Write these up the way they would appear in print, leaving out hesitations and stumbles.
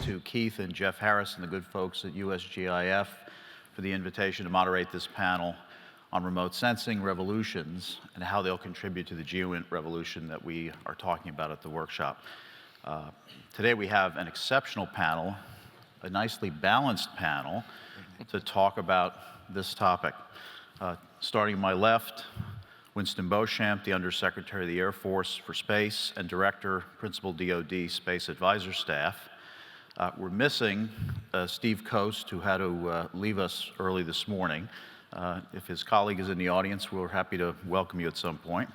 to Keith and Jeff Harris and the good folks at USGIF for the invitation to moderate this panel on remote sensing revolutions and how they'll contribute to the GEOINT revolution that we are talking about at the workshop. Today we have an exceptional panel, a nicely balanced panel to talk about this topic. Starting on my left, Winston Beauchamp, the Undersecretary of the Air Force for Space and Director, Principal DoD Space Advisor Staff. We're missing Steve Coast, who had to leave us early this morning. If his colleague is in the audience, we're happy to welcome you at some point.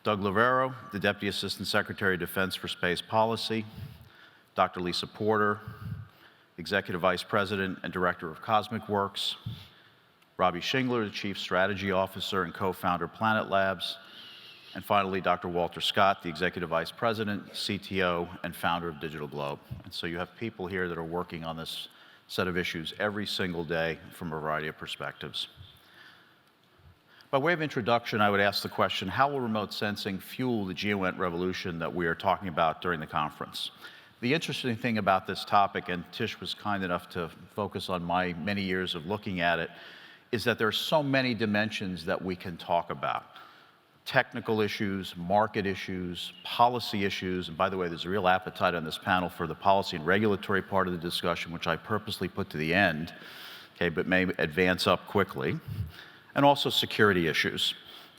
Doug Loverro, the Deputy Assistant Secretary of Defense for Space Policy. Dr. Lisa Porter, Executive Vice President and Director of CosmiQ. Robbie Schingler, the Chief Strategy Officer and co-founder of Planet Labs. And finally, Dr. Walter Scott, the Executive Vice President, CTO, and founder of DigitalGlobe. And so you have people here that are working on this set of issues every single day from a variety of perspectives. By way of introduction, I would ask the question, how will remote sensing fuel the GEOINT revolution that we are talking about during the conference? The interesting thing about this topic, and Tish was kind enough to focus on my many years of looking at it, is that there are so many dimensions that we can talk about. Technical issues, market issues, policy issues, and by the way, there's a real appetite on this panel for the policy and regulatory part of the discussion, which I purposely put to the end, okay, but may advance up quickly, and also security issues.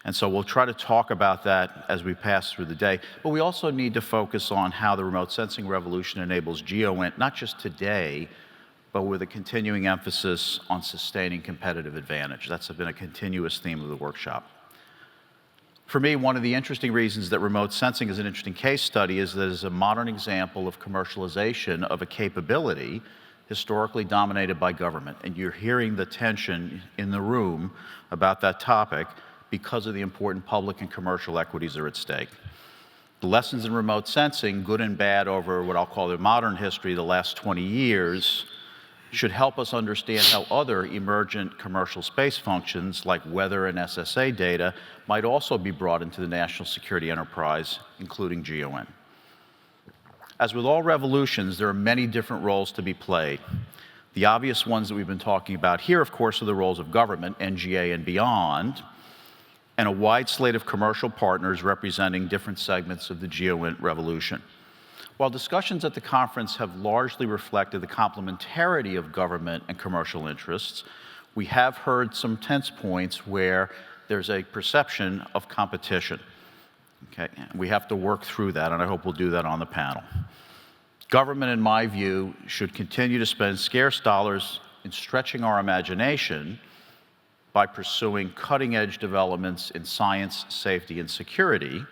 And so we'll try to talk about that as we pass through the day, but we also need to focus on how the remote sensing revolution enables GEOINT, not just today, but with a continuing emphasis on sustaining competitive advantage. That's been a continuous theme of the workshop. For me, one of the interesting reasons that remote sensing is an interesting case study is that it is a modern example of commercialization of a capability historically dominated by government. And you're hearing the tension in the room about that topic because of the important public and commercial equities that are at stake. The lessons in remote sensing, good and bad over what I'll call the modern history, the last 20 years, should help us understand how other emergent commercial space functions like weather and SSA data might also be brought into the national security enterprise, including GEOINT. As with all revolutions, there are many different roles to be played. The obvious ones that we've been talking about here, of course, are the roles of government, NGA and beyond, and a wide slate of commercial partners representing different segments of the GEOINT revolution. While discussions at the conference have largely reflected the complementarity of government and commercial interests, we have heard some tense points where there's a perception of competition. Okay? We have to work through that, and I hope we'll do that on the panel. Government, in my view, should continue to spend scarce dollars in stretching our imagination by pursuing cutting-edge developments in science, safety, and security,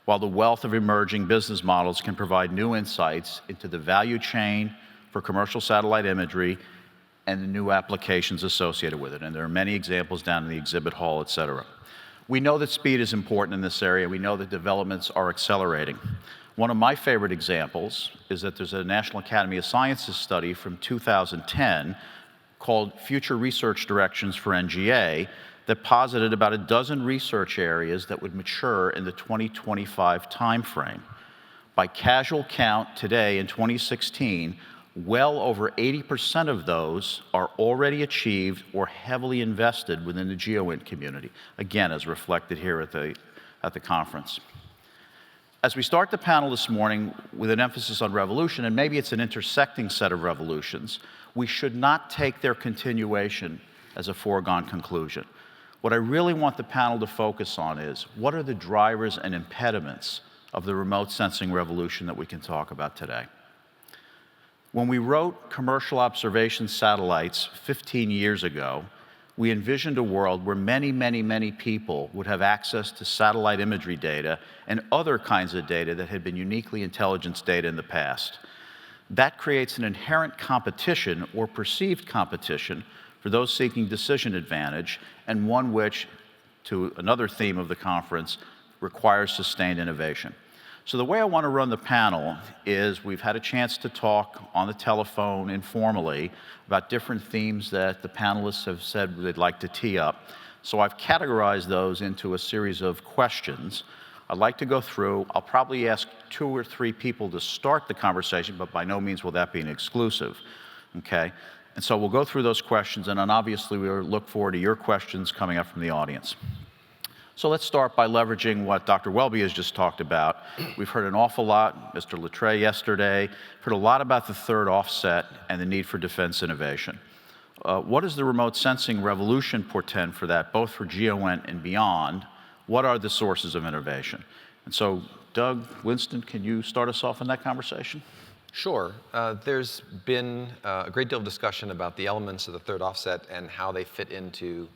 while the wealth of emerging business models can provide new insights into the value chain for commercial satellite imagery and the new applications associated with it. And there are many examples down in the exhibit hall, et cetera. We know that speed is important in this area. We know that developments are accelerating. One of my favorite examples is that there's a National Academy of Sciences study from 2010 called Future Research Directions for NGA, that posited about a dozen research areas that would mature in the 2025 timeframe. By casual count today in 2016, well over 80% of those are already achieved or heavily invested within the GEOINT community, again, as reflected here at the conference. As we start the panel this morning with an emphasis on revolution, and maybe it's an intersecting set of revolutions, we should not take their continuation as a foregone conclusion. What I really want the panel to focus on is, what are the drivers and impediments of the remote sensing revolution that we can talk about today? When we wrote commercial observation satellites 15 years ago, we envisioned a world where many, many, many people would have access to satellite imagery data and other kinds of data that had been uniquely intelligence data in the past. That creates an inherent competition or perceived competition for those seeking decision advantage, and one which, to another theme of the conference, requires sustained innovation. So the way I want to run the panel is we've had a chance to talk on the telephone informally about different themes that the panelists have said they'd like to tee up. So I've categorized those into a series of questions. I'd like to go through. I'll probably ask 2 or 3 people to start the conversation, but by no means will that be an exclusive, okay? And so we'll go through those questions, and then obviously we'll look forward to your questions coming up from the audience. So let's start by leveraging what Dr. Welby has just talked about. We've heard an awful lot, Mr. Littré yesterday, heard a lot about the third offset and the need for defense innovation. What does the remote sensing revolution portend for that, both for GEOINT and beyond? What are the sources of innovation? And so, Doug, Winston, can you start us off in that conversation? Sure. There's been a great deal of discussion about the elements of the third offset and how they fit into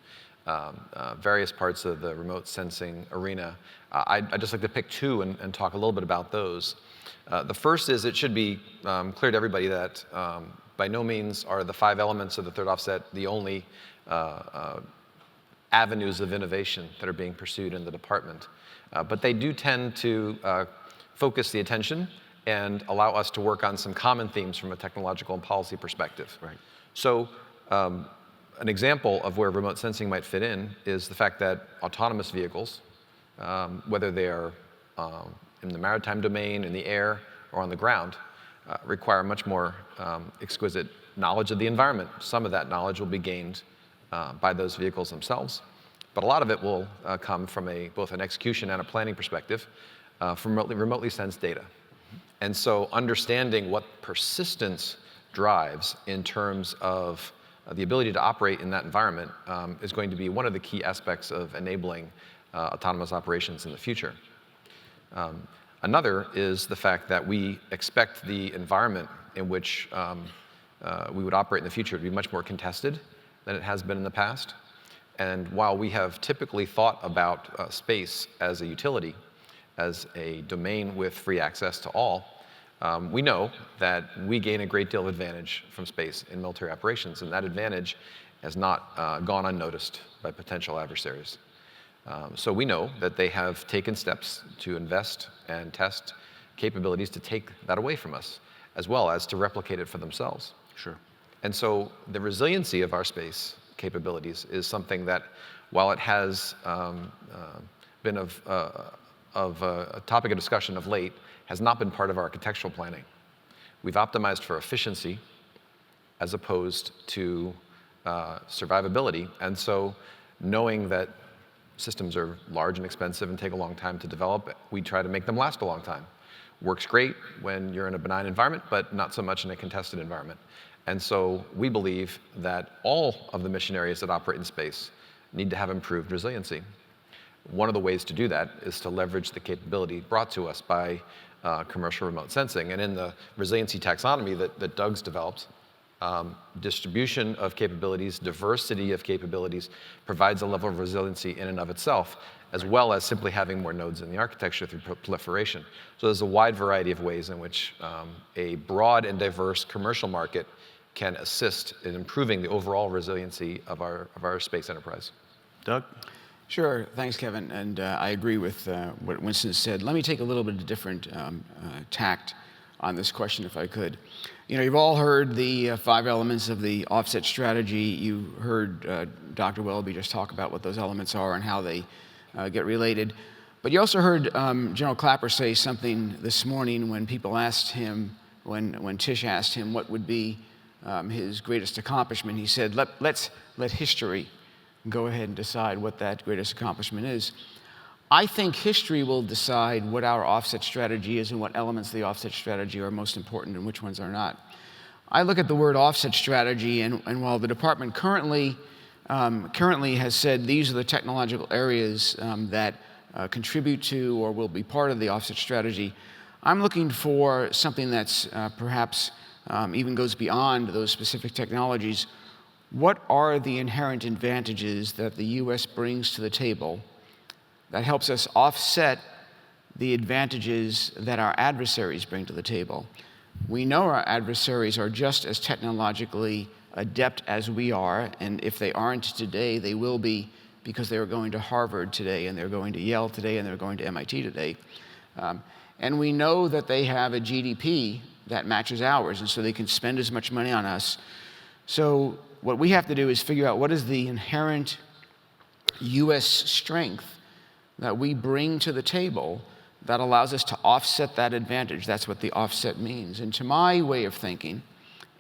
various parts of the remote sensing arena. I'd just like to pick 2 and talk a little bit about those. The first is it should be clear to everybody that by no means are the 5 elements of the third offset the only avenues of innovation that are being pursued in the department. But they do tend to focus the attention and allow us to work on some common themes from a technological and policy perspective. Right. So an example of where remote sensing might fit in is the fact that autonomous vehicles, whether they are in the maritime domain, in the air, or on the ground, require much more exquisite knowledge of the environment. Some of that knowledge will be gained by those vehicles themselves, but a lot of it will come from both an execution and a planning perspective from remotely sensed data. And so understanding what persistence drives in terms of the ability to operate in that environment is going to be one of the key aspects of enabling autonomous operations in the future. Another is the fact that we expect the environment in which we would operate in the future to be much more contested than it has been in the past. And while we have typically thought about space as a utility, as a domain with free access to all, we know that we gain a great deal of advantage from space in military operations, and that advantage has not gone unnoticed by potential adversaries. So we know that they have taken steps to invest and test capabilities to take that away from us, as well as to replicate it for themselves. Sure. And so the resiliency of our space capabilities is something that, while it has been a topic of discussion of late, has not been part of our architectural planning. We've optimized for efficiency as opposed to survivability. And so knowing that systems are large and expensive and take a long time to develop, we try to make them last a long time. Works great when you're in a benign environment, but not so much in a contested environment. And so we believe that all of the mission areas that operate in space need to have improved resiliency. One of the ways to do that is to leverage the capability brought to us by commercial remote sensing. And in the resiliency taxonomy that Doug's developed, distribution of capabilities, diversity of capabilities provides a level of resiliency in and of itself, as well as simply having more nodes in the architecture through proliferation. So there's a wide variety of ways in which a broad and diverse commercial market can assist in improving the overall resiliency of our space enterprise. Doug? Sure, thanks, Kevin. And I agree with what Winston said. Let me take a little bit of different tact on this question, if I could. You know, you've all heard the 5 elements of the offset strategy. You heard Dr. Welby just talk about what those elements are and how they get related. But you also heard General Clapper say something this morning when people asked him, when Tish asked him what would be his greatest accomplishment. He said, let's let history go ahead and decide what that greatest accomplishment is. I think history will decide what our offset strategy is and what elements of the offset strategy are most important and which ones are not. I look at the word offset strategy, and while the department currently has said these are the technological areas that contribute to or will be part of the offset strategy, I'm looking for something that's perhaps even goes beyond those specific technologies. What are the inherent advantages that the U.S. brings to the table that helps us offset the advantages that our adversaries bring to the table? We know our adversaries are just as technologically adept as we are, and if they aren't today, they will be because they are going to Harvard today, and they're going to Yale today, and they're going to MIT today. And we know that they have a GDP that matches ours, and so they can spend as much money on us. So what we have to do is figure out what is the inherent U.S. strength that we bring to the table that allows us to offset that advantage. That's what the offset means. And to my way of thinking,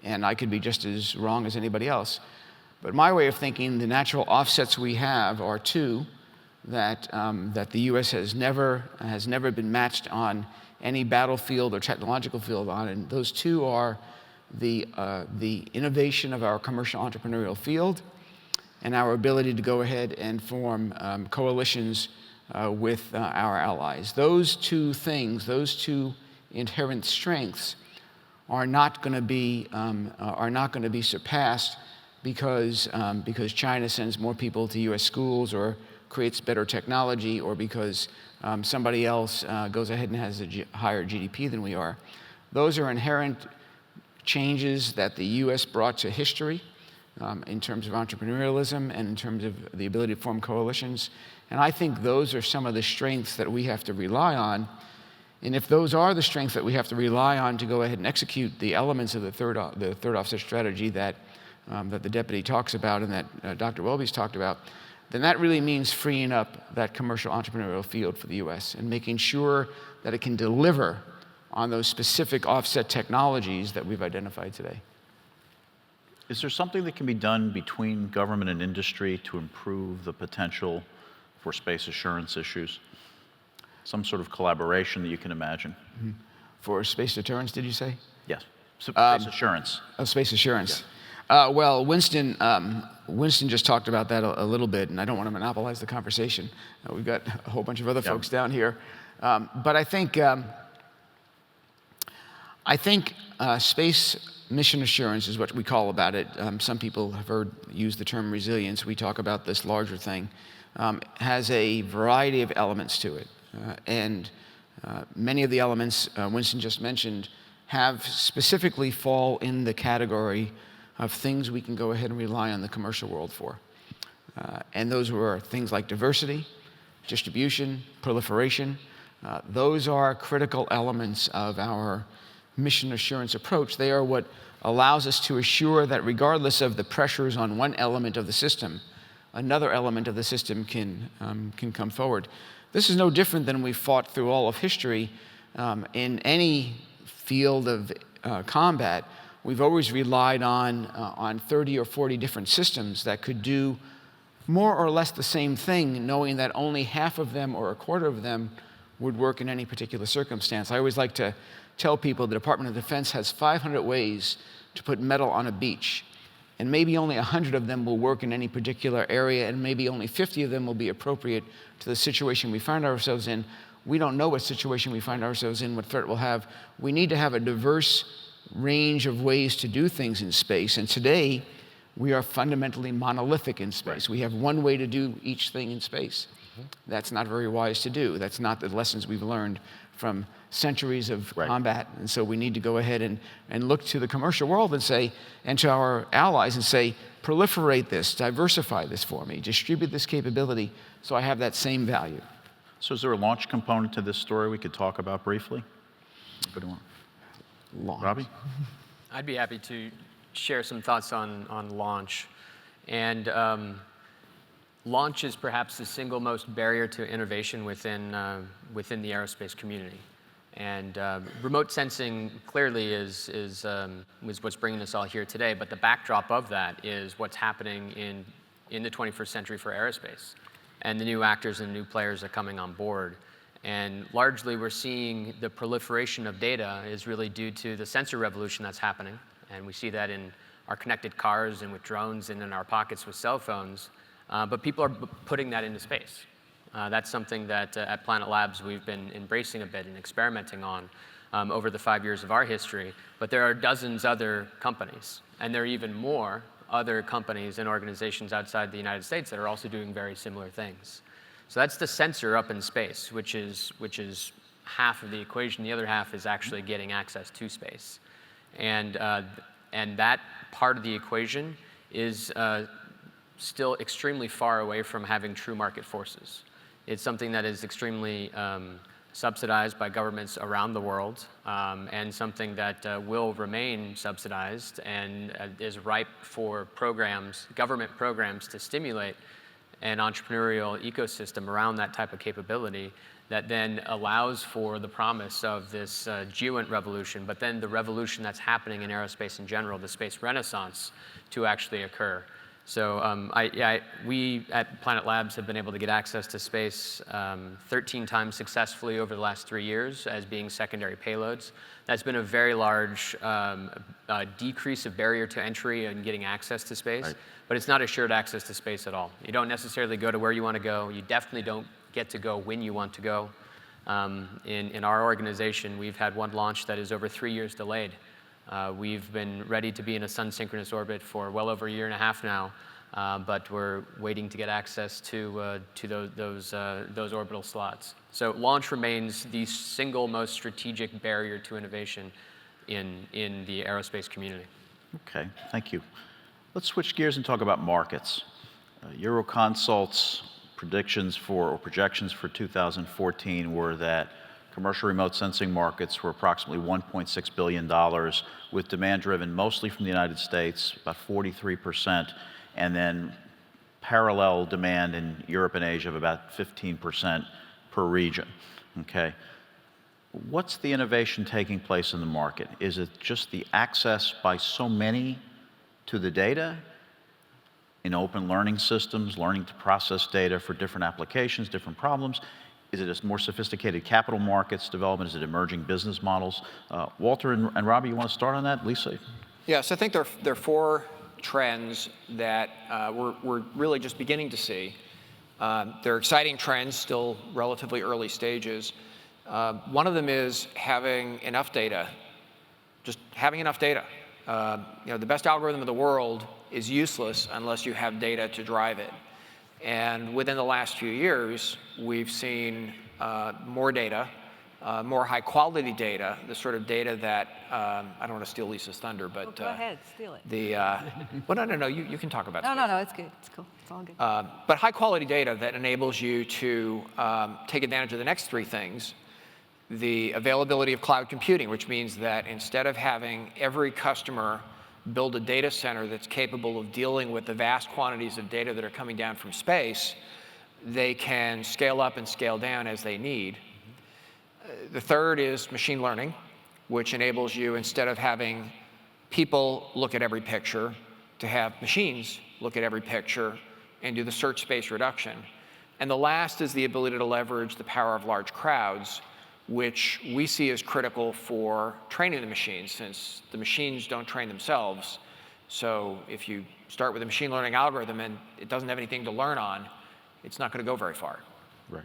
and I could be just as wrong as anybody else, but my way of thinking, the natural offsets we have are two that the U.S. has never been matched on any battlefield or technological field on, and those two are the innovation of our commercial entrepreneurial field and our ability to go ahead and form coalitions with our allies. Those two things, those two inherent strengths, are not going to be surpassed because China sends more people to U.S. schools or creates better technology, or because somebody else goes ahead and has a higher GDP than we are. Those are inherent changes that the U.S. brought to history in terms of entrepreneurialism and in terms of the ability to form coalitions. And I think those are some of the strengths that we have to rely on. And if those are the strengths that we have to rely on to go ahead and execute the elements of the third offset strategy that the deputy talks about and that Dr. Welby's talked about, then that really means freeing up that commercial entrepreneurial field for the U.S. and making sure that it can deliver on those specific offset technologies that we've identified today. Is there something that can be done between government and industry to improve the potential for space assurance issues? Some sort of collaboration that you can imagine? Mm-hmm. For space deterrence, did you say? Yes. Space assurance. Oh, space assurance. Yeah. Well, Winston just talked about that a little bit, and I don't want to monopolize the conversation. We've got a whole bunch of other folks down here. But I think space mission assurance is what we call about it. Some people have used the term resilience. We talk about this larger thing. Has a variety of elements to it. And many of the elements Winston just mentioned have specifically fall in the category of things we can go ahead and rely on the commercial world for. And those were things like diversity, distribution, proliferation. Those are critical elements of our mission assurance approach. They are what allows us to assure that regardless of the pressures on one element of the system, another element of the system can come forward. This is no different than we fought through all of history. In any field of combat, we've always relied on 30 or 40 different systems that could do more or less the same thing, knowing that only half of them or a quarter of them would work in any particular circumstance. I always like to tell people the Department of Defense has 500 ways to put metal on a beach, and maybe only 100 of them will work in any particular area, and maybe only 50 of them will be appropriate to the situation we find ourselves in. We don't know what situation we find ourselves in, what threat we'll have. We need to have a diverse range of ways to do things in space, and today we are fundamentally monolithic in space. We have one way to do each thing in space. That's not very wise to do. That's not the lessons we've learned from centuries of combat. And so we need to go ahead and look to the commercial world and say, and to our allies and say, proliferate this, diversify this for me, distribute this capability so I have that same value. So is there a launch component to this story we could talk about briefly? Launch. Robbie? I'd be happy to share some thoughts on launch. And launch is perhaps the single most barrier to innovation within the aerospace community. And remote sensing clearly is what's bringing us all here today, but the backdrop of that is what's happening in the 21st century for aerospace and the new actors and new players that are coming on board. And largely we're seeing the proliferation of data is really due to the sensor revolution that's happening. And we see that in our connected cars and with drones and in our pockets with cell phones. But people are putting that into space. That's something that at Planet Labs we've been embracing a bit and experimenting on over the 5 years of our history. But there are dozens other companies, and there are even more other companies and organizations outside the United States that are also doing very similar things. So that's the sensor up in space, which is half of the equation. The other half is actually getting access to space. And that part of the equation is still extremely far away from having true market forces. It's something that is extremely subsidized by governments around the world, and something that will remain subsidized and is ripe for programs, government programs, to stimulate an entrepreneurial ecosystem around that type of capability that then allows for the promise of this GEOINT revolution, but then the revolution that's happening in aerospace in general, the space renaissance, to actually occur. So we at Planet Labs have been able to get access to space 13 times successfully over the last 3 years as being secondary payloads. That's been a very large decrease of barrier to entry in getting access to space, Right. but it's not assured access to space at all. You don't necessarily go to where you want to go. You definitely don't get to go when you want to go. In our organization, we've had one launch that is over 3 years delayed. We've been ready to be in a sun-synchronous orbit for well over a year and a half now, but we're waiting to get access to those orbital slots. So launch remains the single most strategic barrier to innovation in the aerospace community. Okay, thank you. Let's switch gears and talk about markets. Euroconsult's predictions or projections for 2014 were that commercial remote sensing markets were approximately $1.6 billion, with demand driven mostly from the United States, about 43%, and then parallel demand in Europe and Asia of about 15% per region. Okay. What's the innovation taking place in the market? Is it just the access by so many to the data in open learning systems, learning to process data for different applications, different problems? Is it just more sophisticated capital markets development? Is it emerging business models? Walter and Robbie, you want to start on that? Lisa? Yes, I think there are four trends that we're really just beginning to see. They're exciting trends, still relatively early stages. One of them is having enough data, just having enough data. The best algorithm in the world is useless unless you have data to drive it. And within the last few years, we've seen more data, more high-quality data, the sort of data that, I don't want to steal Lisa's thunder, but... Go ahead, steal it. Well, no, you can talk about space. No, it's good. It's cool. It's all good. But high-quality data that enables you to take advantage of the next three things. The availability of cloud computing, which means that instead of having every customer build a data center that's capable of dealing with the vast quantities of data that are coming down from space, they can scale up and scale down as they need. The third is machine learning, which enables you, instead of having people look at every picture, to have machines look at every picture and do the search space reduction. And the last is the ability to leverage the power of large crowds, which we see as critical for training the machines, since the machines don't train themselves. So if you start with a machine learning algorithm and it doesn't have anything to learn on, it's not going to go very far. Right.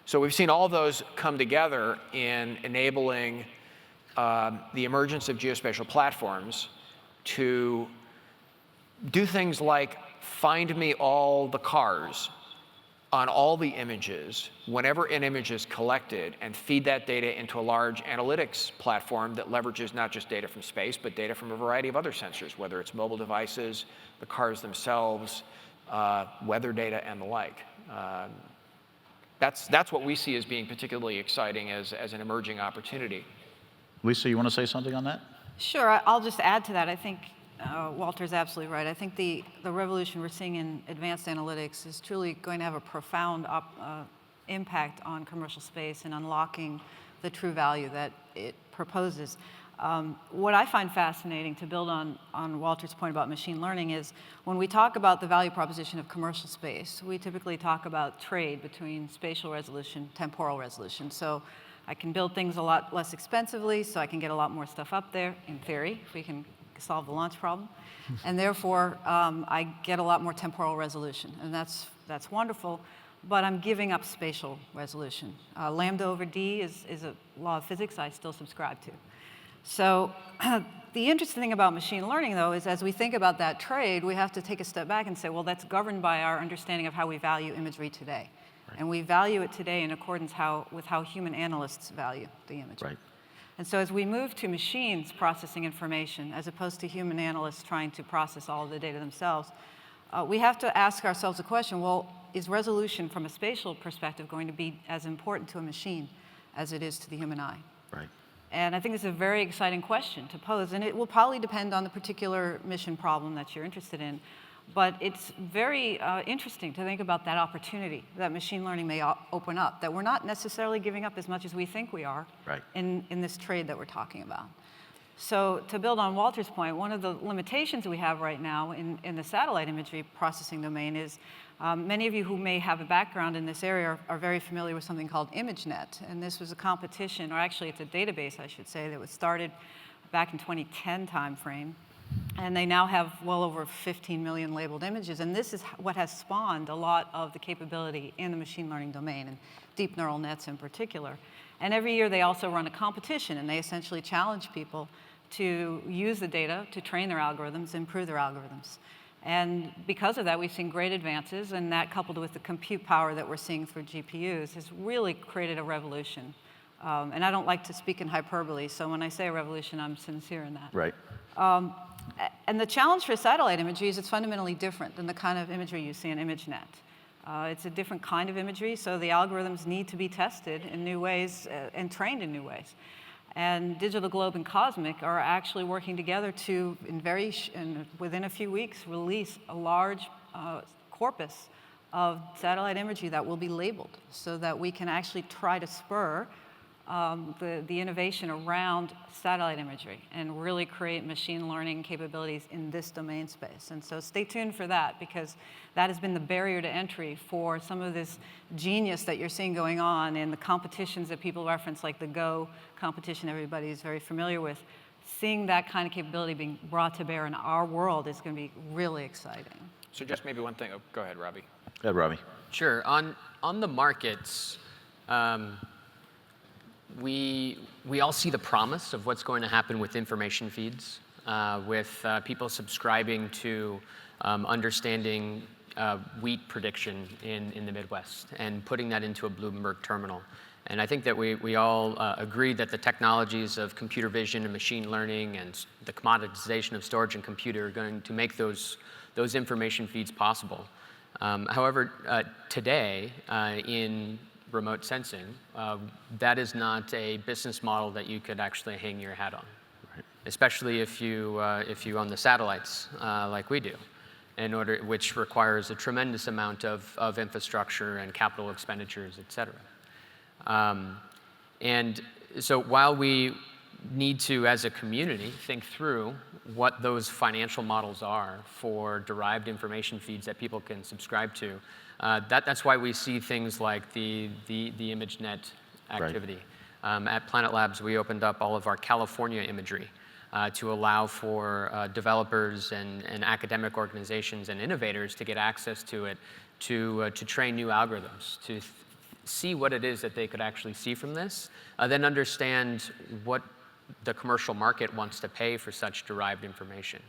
So we've seen all those come together in enabling the emergence of geospatial platforms to do things like find me all the cars on all the images, whenever an image is collected, and feed that data into a large analytics platform that leverages not just data from space, but data from a variety of other sensors, whether it's mobile devices, the cars themselves, weather data, and the like. That's what we see as being particularly exciting as an emerging opportunity. Lisa, you want to say something on that? Sure, I'll just add to that. I think Walter's absolutely right. I think the revolution we're seeing in advanced analytics is truly going to have a profound impact on commercial space and unlocking the true value that it proposes. What I find fascinating, to build on Walter's point about machine learning, is when we talk about the value proposition of commercial space, we typically talk about trade between spatial resolution, temporal resolution. So I can build things a lot less expensively, so I can get a lot more stuff up there, in theory, if we can solve the launch problem. And therefore, I get a lot more temporal resolution. And that's wonderful, but I'm giving up spatial resolution. Lambda over D is a law of physics I still subscribe to. So the interesting thing about machine learning, though, is as we think about that trade, we have to take a step back and say, well, that's governed by our understanding of how we value imagery today. Right. And we value it today in accordance with how human analysts value the imagery. Right. And so as we move to machines processing information, as opposed to human analysts trying to process all of the data themselves, we have to ask ourselves the question, well, is resolution from a spatial perspective going to be as important to a machine as it is to the human eye? Right. And I think it's a very exciting question to pose, and it will probably depend on the particular mission problem that you're interested in. But it's very interesting to think about that opportunity that machine learning may open up, that we're not necessarily giving up as much as we think we are in this trade that we're talking about. So to build on Walter's point, one of the limitations we have right now in the satellite imagery processing domain is many of you who may have a background in this area are very familiar with something called ImageNet. And this was a competition, or actually it's a database, I should say, that was started back in 2010 timeframe. And they now have well over 15 million labeled images. And this is what has spawned a lot of the capability in the machine learning domain, and deep neural nets in particular. And every year they also run a competition, and they essentially challenge people to use the data to train their algorithms, improve their algorithms. And because of that, we've seen great advances, and that coupled with the compute power that we're seeing through GPUs has really created a revolution. And I don't like to speak in hyperbole, so when I say a revolution, I'm sincere in that. Right. And the challenge for satellite imagery is it's fundamentally different than the kind of imagery you see in ImageNet. It's a different kind of imagery, so the algorithms need to be tested in new ways and trained in new ways. And DigitalGlobe and CosmiQ are actually working together to, within a few weeks, release a large corpus of satellite imagery that will be labeled so that we can actually try to spur the innovation around satellite imagery and really create machine learning capabilities in this domain space. And so stay tuned for that, because that has been the barrier to entry for some of this genius that you're seeing going on in the competitions that people reference, like the Go competition everybody is very familiar with. Seeing that kind of capability being brought to bear in our world is going to be really exciting. So just maybe one thing. Oh, go ahead, Robbie. Go ahead, Robbie. Sure. On the markets, we all see the promise of what's going to happen with information feeds, with people subscribing to understanding wheat prediction in the Midwest and putting that into a Bloomberg terminal. And I think that we all agree that the technologies of computer vision and machine learning and the commoditization of storage and compute are going to make those information feeds possible. However, today in remote sensing, that is not a business model that you could actually hang your hat on, especially if you own the satellites like we do, which requires a tremendous amount of infrastructure and capital expenditures, et cetera. And so while we need to, as a community, think through what those financial models are for derived information feeds that people can subscribe to, that's why we see things like the ImageNet activity. Right. At Planet Labs, we opened up all of our California imagery to allow for developers and academic organizations and innovators to get access to it, to train new algorithms, to see what it is that they could actually see from this, then understand what the commercial market wants to pay for such derived information.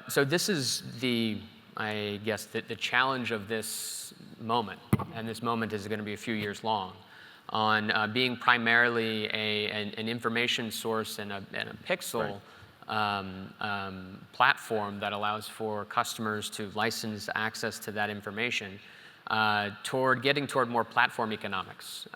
So this is I guess the challenge of this moment, and this moment is going to be a few years long, on being primarily an information source and a pixel platform that allows for customers to license access to that information, getting toward more platform economics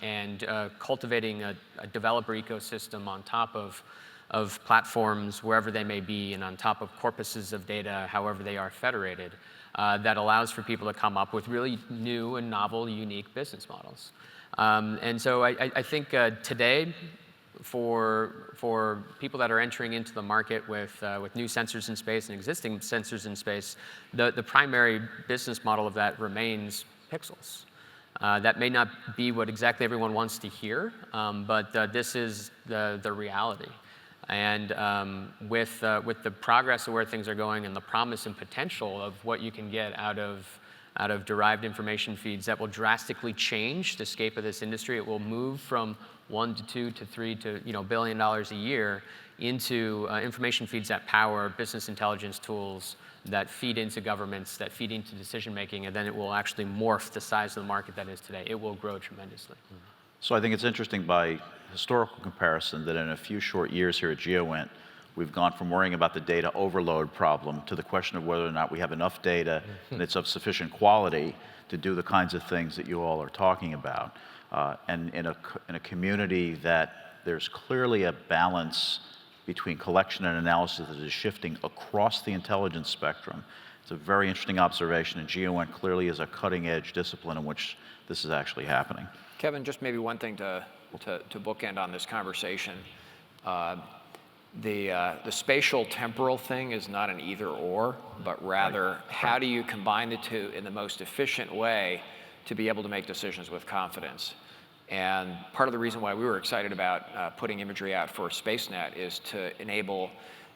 and cultivating a developer ecosystem on top of platforms wherever they may be and on top of corpuses of data, however they are federated, that allows for people to come up with really new and novel, unique business models. And so I think today, for people that are entering into the market with new sensors in space and existing sensors in space, the primary business model of that remains pixels. That may not be what exactly everyone wants to hear, but this is the reality. And with the progress of where things are going and the promise and potential of what you can get out of derived information feeds that will drastically change the scape of this industry. It will move from $1 to $2 to $3 to billion a year into information feeds that power business intelligence tools that feed into governments, that feed into decision making, and then it will actually morph the size of the market that is today. It will grow tremendously. So I think it's interesting by historical comparison that in a few short years here at GEOINT, we've gone from worrying about the data overload problem to the question of whether or not we have enough data and it's of sufficient quality to do the kinds of things that you all are talking about. And in a community that there's clearly a balance between collection and analysis that is shifting across the intelligence spectrum It's a very interesting observation, and GEOINT clearly is a cutting-edge discipline in which this is actually happening. Kevin, just maybe one thing to bookend on this conversation. The spatial temporal thing is not an either or, but rather how do you combine the two in the most efficient way to be able to make decisions with confidence? And part of the reason why we were excited about putting imagery out for SpaceNet is to enable,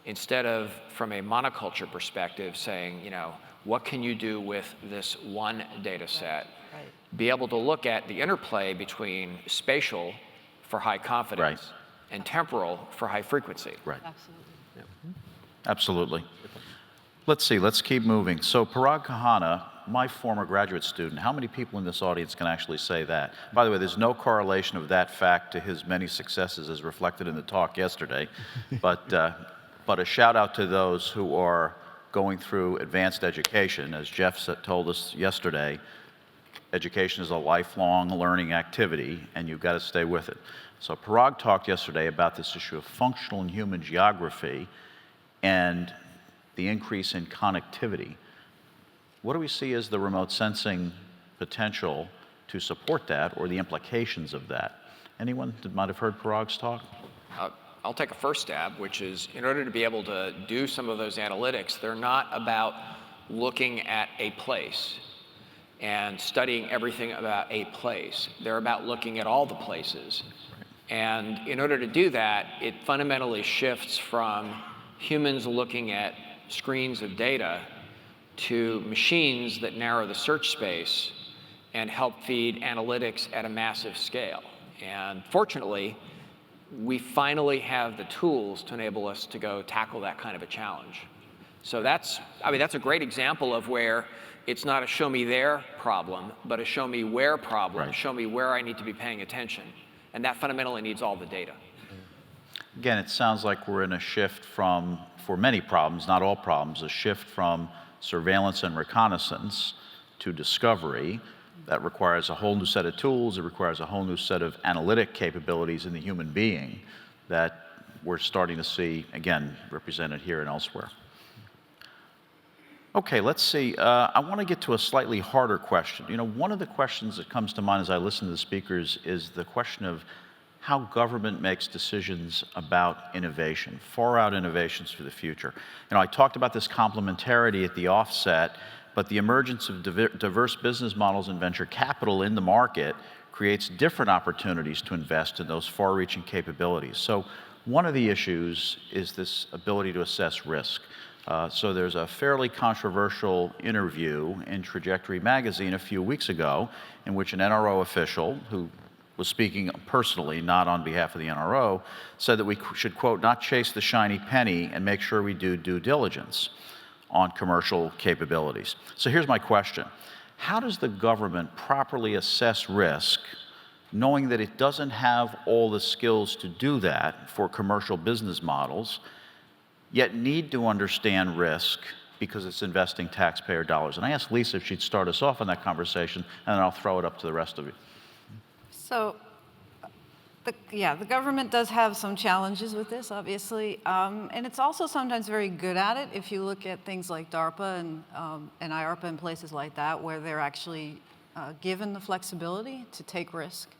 instead of from a monoculture perspective saying, you know, what can you do with this one data set? Right. Be able to look at the interplay between spatial for high confidence Right. and temporal for high frequency. Right. Absolutely. Absolutely. Let's see, let's keep moving. So Parag Kahana, my former graduate student, how many people in this audience can actually say that? By the way, there's no correlation of that fact to his many successes as reflected in the talk yesterday, but a shout out to those who are going through advanced education. As Jeff told us yesterday, education is a lifelong learning activity, and you've got to stay with it. So Parag talked yesterday about this issue of functional and human geography and the increase in connectivity. What do we see as the remote sensing potential to support that, or the implications of that? Anyone that might have heard Parag's talk? I'll take a first stab, which is in order to be able to do some of those analytics, they're not about looking at a place and studying everything about a place. They're about looking at all the places. And in order to do that, it fundamentally shifts from humans looking at screens of data to machines that narrow the search space and help feed analytics at a massive scale. And fortunately, we finally have the tools to enable us to go tackle that kind of a challenge. So that's a great example of where it's not a show me there problem, but a show me where problem, Right. show me where I need to be paying attention. And that fundamentally needs all the data. Again, it sounds like we're in a shift from, for many problems, not all problems, a shift from surveillance and reconnaissance to discovery. That requires a whole new set of tools. It requires a whole new set of analytic capabilities in the human being that we're starting to see, again, represented here and elsewhere. Okay, let's see. I want to get to a slightly harder question. You know, one of the questions that comes to mind as I listen to the speakers is the question of how government makes decisions about innovation, far out innovations for the future. You know, I talked about this complementarity at the offset, but the emergence of diverse business models and venture capital in the market creates different opportunities to invest in those far-reaching capabilities. So one of the issues is this ability to assess risk. So there's a fairly controversial interview in Trajectory magazine a few weeks ago in which an NRO official, who was speaking personally, not on behalf of the NRO, said that we should, quote, not chase the shiny penny and make sure we do due diligence on commercial capabilities. So here's my question. How does the government properly assess risk, knowing that it doesn't have all the skills to do that for commercial business models, yet need to understand risk because it's investing taxpayer dollars? And I asked Lisa if she'd start us off on that conversation, and then I'll throw it up to the rest of you. So, the government does have some challenges with this, obviously, and it's also sometimes very good at it. If you look at things like DARPA and IARPA and places like that, where they're actually given the flexibility to take risk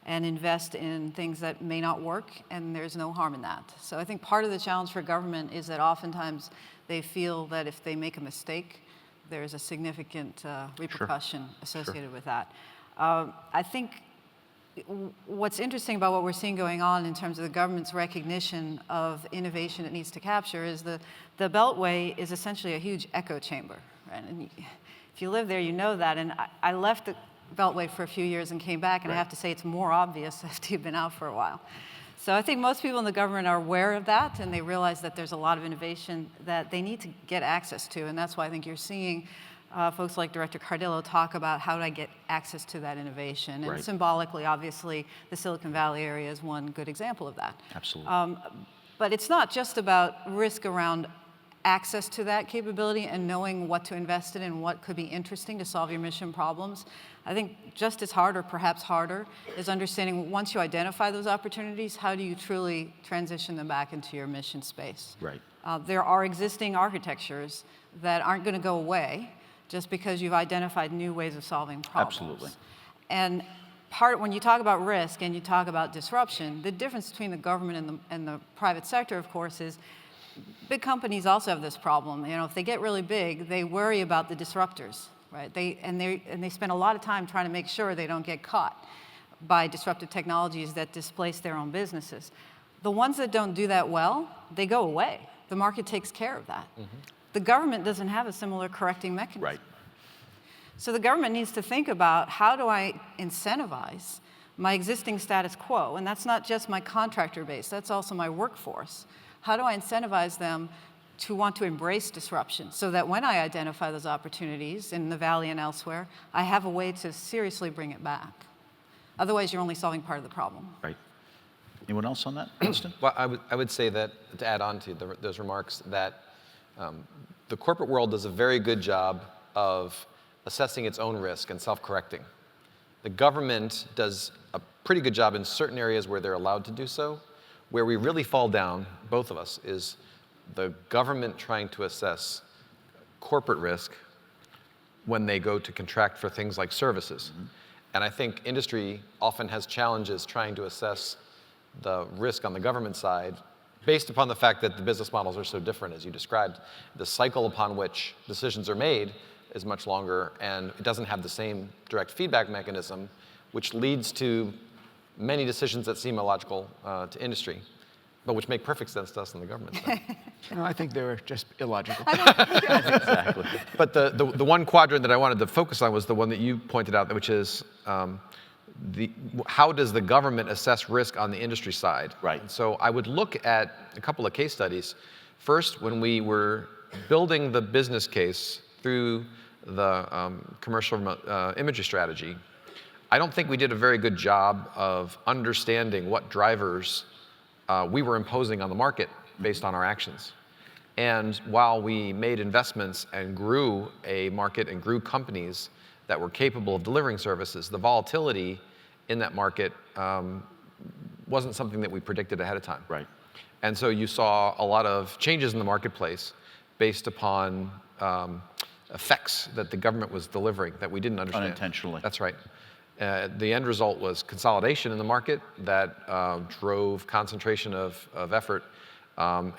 and invest in things that may not work, and there's no harm in that. So I think part of the challenge for government is that oftentimes they feel that if they make a mistake, there's a significant repercussion associated with that. I think what's interesting about what we're seeing going on in terms of the government's recognition of innovation it needs to capture is the Beltway is essentially a huge echo chamber, right? And if you live there, you know that. And I left the Beltway for a few years and came back, and I have to say it's more obvious after you've been out for a while. So I think most people in the government are aware of that, and they realize that there's a lot of innovation that they need to get access to, and that's why I think you're seeing folks like Director Cardillo talk about how do I get access to that innovation. And symbolically, obviously, the Silicon Valley area is one good example of that. Absolutely. But it's not just about risk around access to that capability and knowing what to invest in and what could be interesting to solve your mission problems. I think just as hard, or perhaps harder, is understanding once you identify those opportunities, how do you truly transition them back into your mission space? Right. There are existing architectures that aren't going to go away just because you've identified new ways of solving problems. Absolutely. And when you talk about risk and you talk about disruption, the difference between the government and the private sector, of course, is big companies also have this problem. You know, if they get really big, they worry about the disruptors, right? They spend a lot of time trying to make sure they don't get caught by disruptive technologies that displace their own businesses. The ones that don't do that well, they go away. The market takes care of that. The government doesn't have a similar correcting mechanism. Right. So the government needs to think about, how do I incentivize my existing status quo? And that's not just my contractor base, that's also my workforce. How do I incentivize them to want to embrace disruption so that when I identify those opportunities in the Valley and elsewhere, I have a way to seriously bring it back? Otherwise, you're only solving part of the problem. Right. Anyone else on that, Winston? Well, I would say that, to add on to those remarks, that the corporate world does a very good job of assessing its own risk and self-correcting. The government does a pretty good job in certain areas where they're allowed to do so. Where we really fall down, both of us, is the government trying to assess corporate risk when they go to contract for things like services. And I think industry often has challenges trying to assess the risk on the government side based upon the fact that the business models are so different, as you described. The cycle upon which decisions are made is much longer, and it doesn't have the same direct feedback mechanism, which leads to many decisions that seem illogical to industry, but which make perfect sense to us on the government side. No, I think they were just illogical. Exactly. But the one quadrant that I wanted to focus on was the one that you pointed out, which is how does the government assess risk on the industry side? Right. And so I would look at a couple of case studies. First, when we were building the business case through the commercial imagery strategy, I don't think we did a very good job of understanding what drivers we were imposing on the market based on our actions. And while we made investments and grew a market and grew companies that were capable of delivering services, the volatility in that market wasn't something that we predicted ahead of time. Right. And so you saw a lot of changes in the marketplace based upon effects that the government was delivering that we didn't understand. Unintentionally. That's right. The end result was consolidation in the market that drove concentration of effort,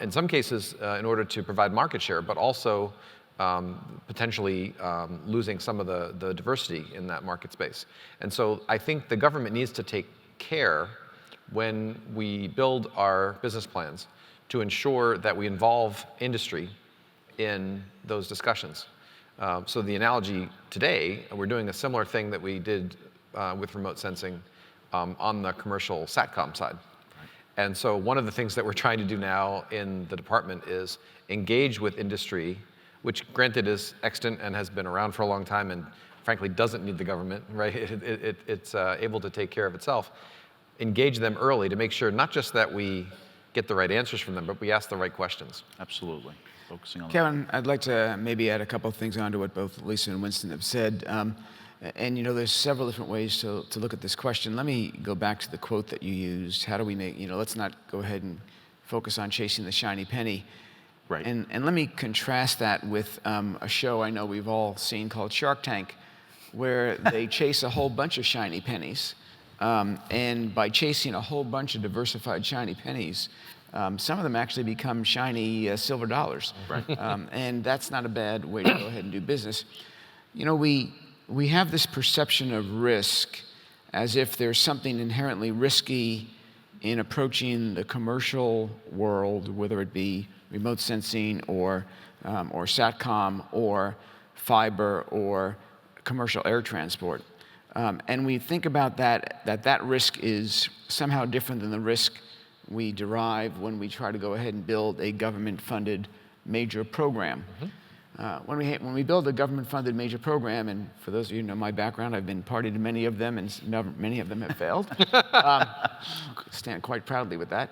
in some cases in order to provide market share, but also potentially losing some of the diversity in that market space. And so I think the government needs to take care when we build our business plans to ensure that we involve industry in those discussions. So the analogy today, we're doing a similar thing that we did with remote sensing on the commercial SATCOM side. And so one of the things that we're trying to do now in the department is engage with industry, which granted is extant and has been around for a long time and frankly doesn't need the government, right? It's able to take care of itself. Engage them early to make sure not just that we get the right answers from them, but we ask the right questions. Absolutely. Focusing on Kevin, I'd like to maybe add a couple of things onto what both Lisa and Winston have said. And you know, there's several different ways to look at this question. Let me go back to the quote that you used. How do we make, let's not go ahead and focus on chasing the shiny penny. Right. And let me contrast that with a show I know we've all seen called Shark Tank, where they chase a whole bunch of shiny pennies. And by chasing a whole bunch of diversified shiny pennies, some of them actually become shiny silver dollars. Right. And that's not a bad way to go ahead and do business. You know, we have this perception of risk as if there's something inherently risky in approaching the commercial world, whether it be remote sensing or SATCOM or fiber or commercial air transport. And we think about that risk is somehow different than the risk we derive when we try to go ahead and build a government-funded major program. When we build a government-funded major program, and for those of you who know my background, I've been party to many of them, and many of them have failed. Stand quite proudly with that.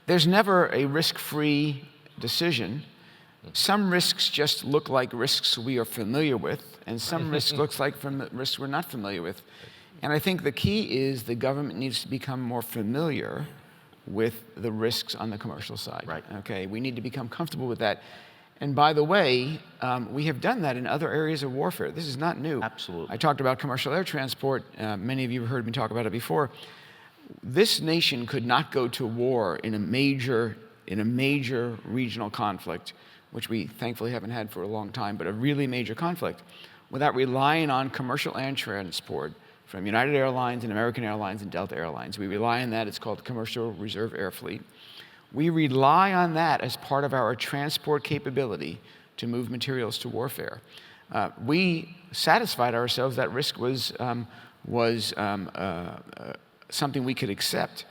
There's never a risk-free decision. Some risks just look like risks we are familiar with, and some risks looks like risks we're not familiar with. And I think the key is the government needs to become more familiar with the risks on the commercial side. Right. Okay, we need to become comfortable with that. And by the way, we have done that in other areas of warfare. This is not new. Absolutely. I talked about commercial air transport. Many of you have heard me talk about it before. This nation could not go to war in a major regional conflict, which we thankfully haven't had for a long time, but a really major conflict, without relying on commercial air transport from United Airlines and American Airlines and Delta Airlines. We rely on that. It's called the Commercial Reserve Air Fleet. We rely on that as part of our transport capability to move materials to warfare. We satisfied ourselves that risk was something we could accept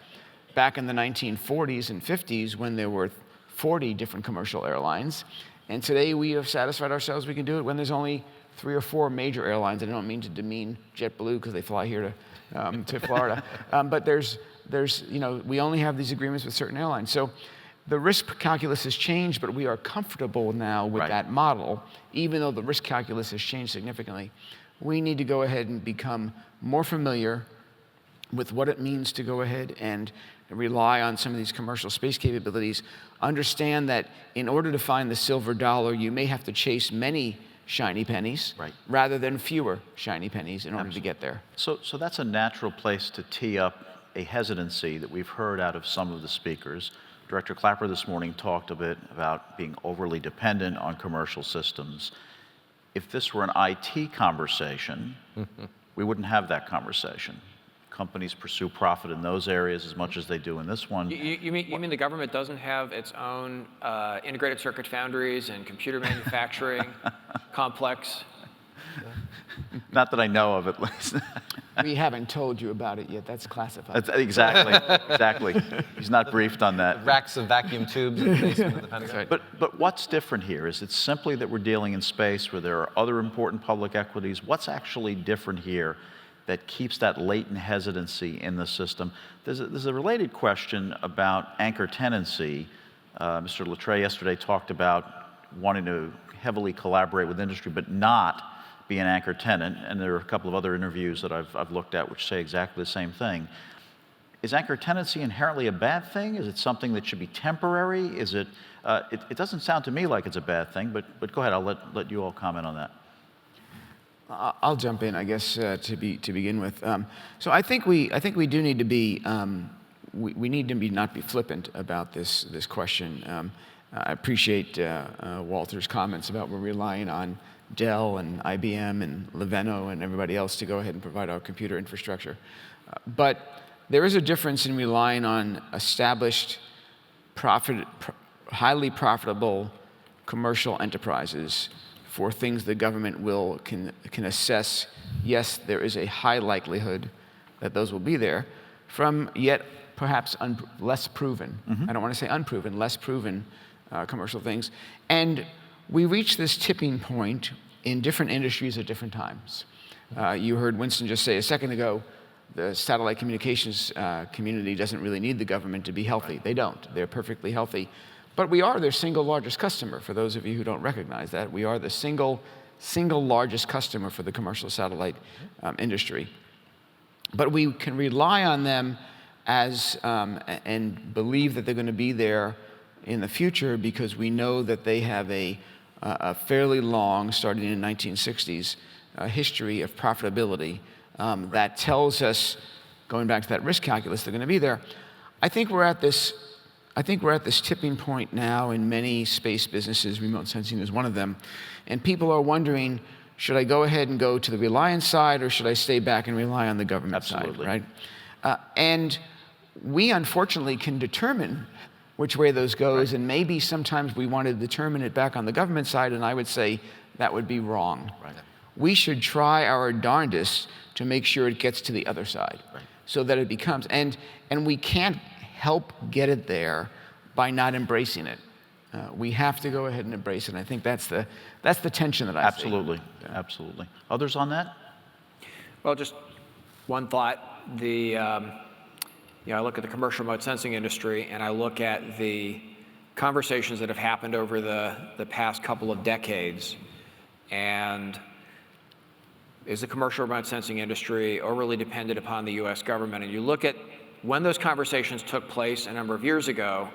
back in the 1940s and 50s when there were 40 different commercial airlines. And today we have satisfied ourselves we can do it when there's only 3 or 4 major airlines. I don't mean to demean JetBlue because they fly here to Florida. But there's, we only have these agreements with certain airlines. So the risk calculus has changed, but we are comfortable now with that model, even though the risk calculus has changed significantly. We need to go ahead and become more familiar with what it means to go ahead and rely on some of these commercial space capabilities. Understand that in order to find the silver dollar, you may have to chase many shiny pennies rather than fewer shiny pennies in order to get there. So that's a natural place to tee up a hesitancy that we've heard out of some of the speakers. Director Clapper this morning talked a bit about being overly dependent on commercial systems. If this were an IT conversation, we wouldn't have that conversation. Companies pursue profit in those areas as much as they do in this one. You mean the government doesn't have its own integrated circuit foundries and computer manufacturing complex? Not that I know of, at least. We haven't told you about it yet. That's classified. Exactly. He's not briefed on that. Racks of vacuum tubes in the basement of the Pentagon. But what's different here? Is it simply that we're dealing in space where there are other important public equities? What's actually different here that keeps that latent hesitancy in the system? There's a related question about anchor tenancy. Mr. Littré yesterday talked about wanting to heavily collaborate with industry, but not be an anchor tenant. And there are a couple of other interviews that I've looked at which say exactly the same thing. Is anchor tenancy inherently a bad thing? Is it something that should be temporary? Is it? It doesn't sound to me like it's a bad thing, but go ahead. I'll let you all comment on that. I'll jump in, I guess, to begin with. So I think we do need to be we need to not be flippant about this question. I appreciate Walter's comments about we're relying on Dell and IBM and Loverro and everybody else to go ahead and provide our computer infrastructure. But there is a difference in relying on established, highly profitable commercial enterprises for things the government can assess, yes, there is a high likelihood that those will be there, from yet perhaps less proven, I don't want to say unproven, less proven commercial things. And we reach this tipping point in different industries at different times. You heard Winston just say a second ago, the satellite communications community doesn't really need the government to be healthy. They don't. They're perfectly healthy. But we are their single largest customer. For those of you who don't recognize that, we are the single largest customer for the commercial satellite industry. But we can rely on them as and believe that they're going to be there in the future because we know that they have a fairly long, starting in the 1960s, history of profitability that tells us, going back to that risk calculus, they're going to be there. I think we're at this tipping point now in many space businesses. Remote sensing is one of them, and people are wondering, should I go ahead and go to the reliance side, or should I stay back and rely on the government side? Right? And we unfortunately can determine which way those goes, and maybe sometimes we want to determine it back on the government side, and I would say that would be wrong. We should try our darndest to make sure it gets to the other side, so that it becomes, and we can't help get it there by not embracing it. We have to go ahead and embrace it, and I think that's the tension that I see. Absolutely. Others on that? Well, just one thought. I look at the commercial remote sensing industry, and I look at the conversations that have happened over the past couple of decades, and is the commercial remote sensing industry overly dependent upon the U.S. government? And you look at when those conversations took place a number of years ago,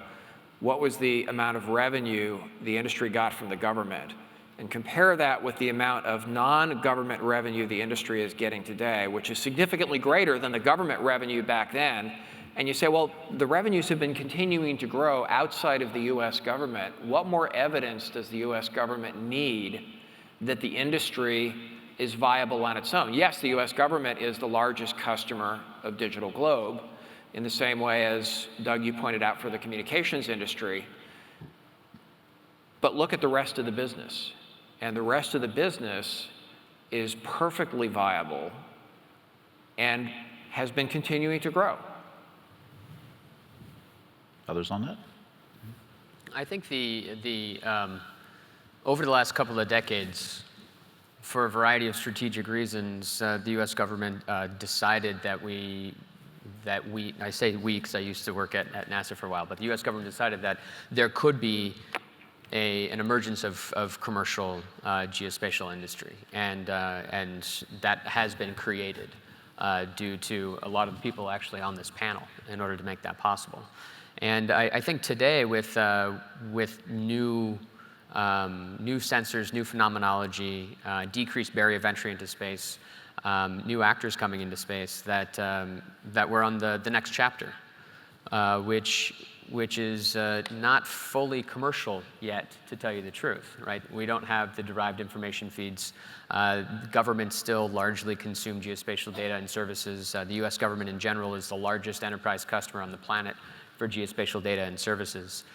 what was the amount of revenue the industry got from the government, and compare that with the amount of non-government revenue the industry is getting today, which is significantly greater than the government revenue back then, and you say, well, the revenues have been continuing to grow outside of the US government. What more evidence does the US government need that the industry is viable on its own? Yes, the US government is the largest customer of DigitalGlobe, in the same way as, Doug, you pointed out for the communications industry. But look at the rest of the business. And the rest of the business is perfectly viable and has been continuing to grow. Others on that? I think over the last couple of decades, for a variety of strategic reasons, the U.S. government decided that I say we because I used to work at NASA for a while, but the U.S. government decided that there could be an emergence of commercial geospatial industry, and that has been created due to a lot of the people actually on this panel in order to make that possible. And I think today with new sensors, new phenomenology, decreased barrier of entry into space, new actors coming into space, that we're on the next chapter, which is not fully commercial yet, to tell you the truth, right? We don't have the derived information feeds. Governments still largely consume geospatial data and services. The US government in general is the largest enterprise customer on the planet for geospatial data and services.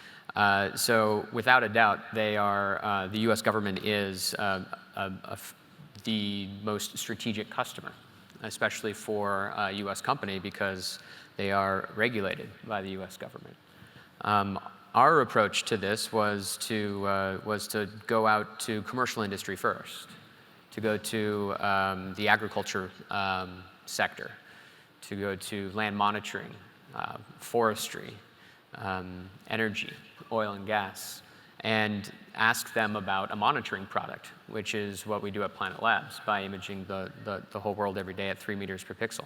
So without a doubt, the US government is the most strategic customer, especially for a US company, because they are regulated by the US government. Our approach to this was to go out to commercial industry first, to go to the agriculture sector, to go to land monitoring, forestry, energy, oil and gas, and ask them about a monitoring product, which is what we do at Planet Labs by imaging the whole world every day at 3 meters per pixel.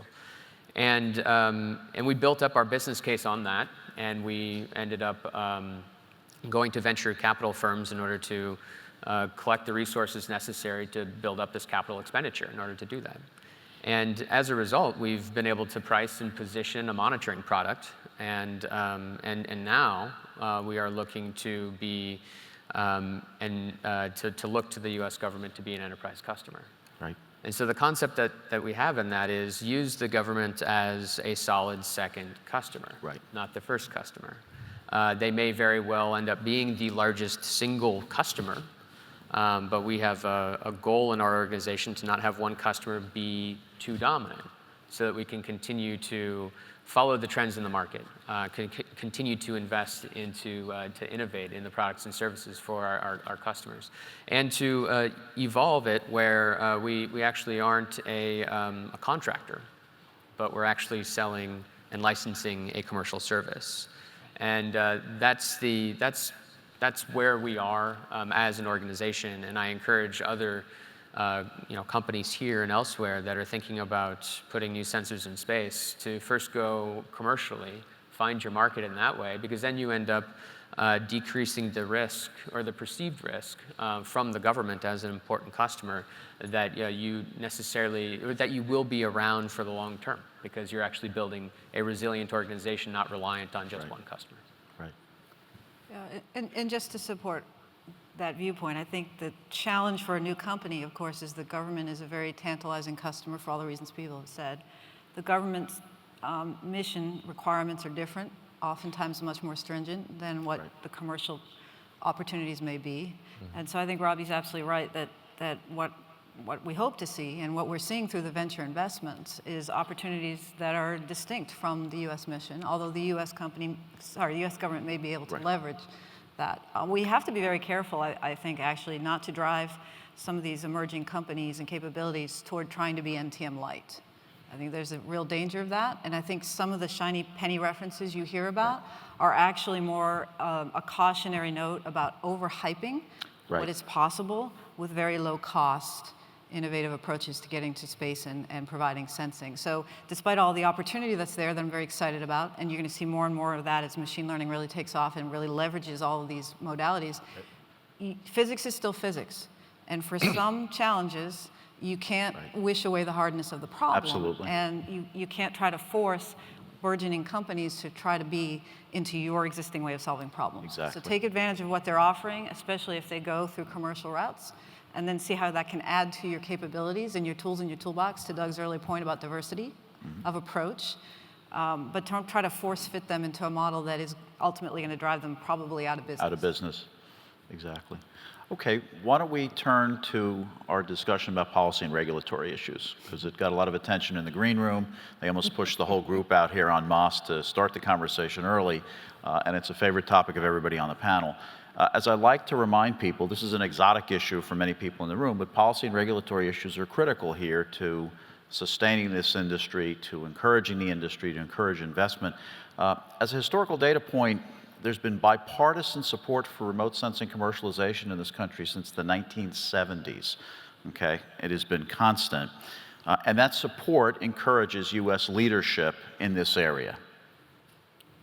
And we built up our business case on that, and we ended up going to venture capital firms in order to collect the resources necessary to build up this capital expenditure in order to do that. And as a result, we've been able to price and position a monitoring product, and now we are looking to be to look to the U.S. government to be an enterprise customer. Right. And so the concept that we have in that is use the government as a solid second customer, Right. not the first customer. They may very well end up being the largest single customer, but we have a goal in our organization to not have one customer be too dominant, so that we can continue to follow the trends in the market, continue to invest into, to innovate in the products and services for our customers, and to evolve it where we actually aren't a contractor, but we're actually selling and licensing a commercial service. And that's where we are as an organization, and I encourage other companies here and elsewhere that are thinking about putting new sensors in space to first go commercially, find your market in that way, because then you end up decreasing the risk or the perceived risk from the government as an important customer that you will be around for the long term, because you're actually building a resilient organization, not reliant on just one customer. Right. Yeah, and just to support that viewpoint, I think the challenge for a new company, of course, is the government is a very tantalizing customer for all the reasons people have said. The government's mission requirements are different, oftentimes much more stringent than what the commercial opportunities may be. Mm-hmm. And so I think Robbie's absolutely right that what we hope to see and what we're seeing through the venture investments is opportunities that are distinct from the U.S. mission, although the U.S. government may be able to leverage that. We have to be very careful, I think, actually, not to drive some of these emerging companies and capabilities toward trying to be NTM light. I think there's a real danger of that, and I think some of the shiny penny references you hear about are actually more a cautionary note about overhyping what is possible with very low cost innovative approaches to getting to space and providing sensing. So despite all the opportunity that's there that I'm very excited about, and you're going to see more and more of that as machine learning really takes off and really leverages all of these modalities, physics is still physics. And for some challenges, you can't wish away the hardness of the problem. Absolutely. And you can't try to force burgeoning companies to try to be into your existing way of solving problems. Exactly. So take advantage of what they're offering, especially if they go through commercial routes, and then see how that can add to your capabilities and your tools in your toolbox, to Doug's earlier point about diversity of approach. But don't try to force fit them into a model that is ultimately going to drive them probably out of business. Out of business, exactly. Okay, why don't we turn to our discussion about policy and regulatory issues, because it got a lot of attention in the green room. They almost pushed the whole group out here en masse to start the conversation early, and it's a favorite topic of everybody on the panel. As I like to remind people, this is an exotic issue for many people in the room, but policy and regulatory issues are critical here to sustaining this industry, to encouraging the industry, to encourage investment. As a historical data point, there's been bipartisan support for remote sensing commercialization in this country since the 1970s. Okay, it has been constant. And that support encourages US leadership in this area.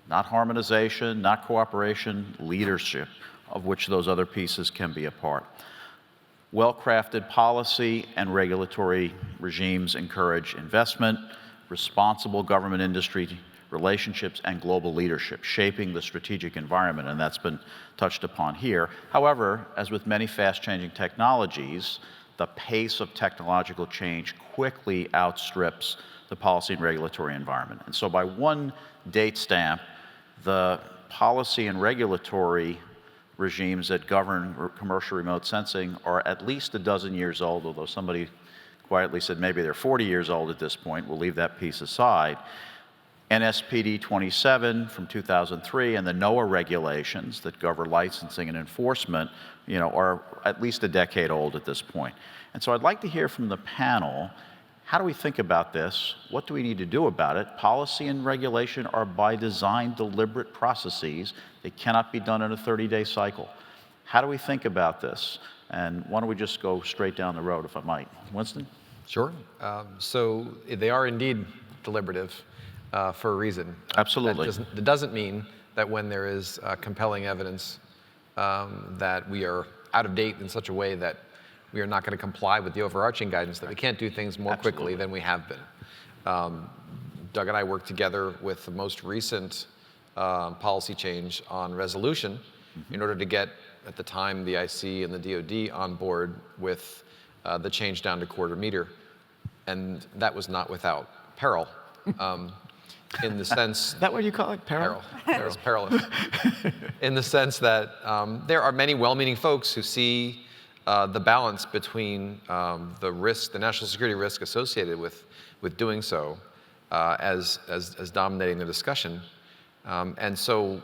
Not harmonization, not cooperation, leadership, of which those other pieces can be a part. Well-crafted policy and regulatory regimes encourage investment, responsible government-industry relationships, and global leadership, shaping the strategic environment, and that's been touched upon here. However, as with many fast-changing technologies, the pace of technological change quickly outstrips the policy and regulatory environment. And so by one date stamp, the policy and regulatory regimes that govern commercial remote sensing are at least a dozen years old, although somebody quietly said maybe they're 40 years old at this point. We'll leave that piece aside. NSPD 27 from 2003 and the NOAA regulations that govern licensing and enforcement, are at least a decade old at this point. And so I'd like to hear from the panel, how do we think about this? What do we need to do about it? Policy and regulation are by design deliberate processes. They cannot be done in a 30-day cycle. How do we think about this? And why don't we just go straight down the road, if I might. Winston? Sure. So they are indeed deliberative for a reason. Absolutely. That doesn't mean that when there is compelling evidence that we are out of date in such a way that we are not going to comply with the overarching guidance, that we can't do things more quickly than we have been. Doug and I worked together with the most recent policy change on resolution in order to get, at the time, the IC and the DoD on board with the change down to quarter meter. And that was not without peril. In the sense... Is that what you call it? Peril? Peril. It's perilous. In the sense that there are many well-meaning folks who see the balance between the risk, the national security risk associated with doing so as dominating the discussion. And so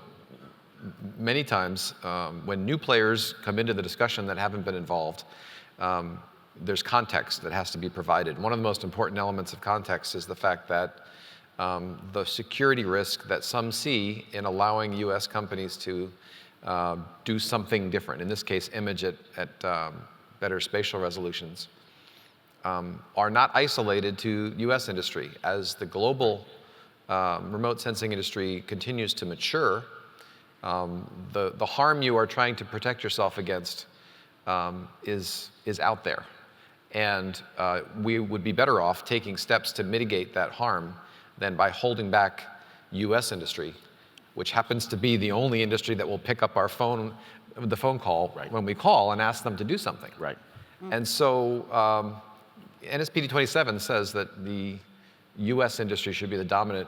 many times when new players come into the discussion that haven't been involved, there's context that has to be provided. One of the most important elements of context is the fact that the security risk that some see in allowing US companies to do something different, in this case, image at better spatial resolutions, are not isolated to US industry. As the global remote sensing industry continues to mature, the harm you are trying to protect yourself against is out there. And we would be better off taking steps to mitigate that harm than by holding back US industry, which happens to be the only industry that will pick up the phone call when we call and ask them to do something. Right. And so NSPD 27 says that the US industry should be the dominant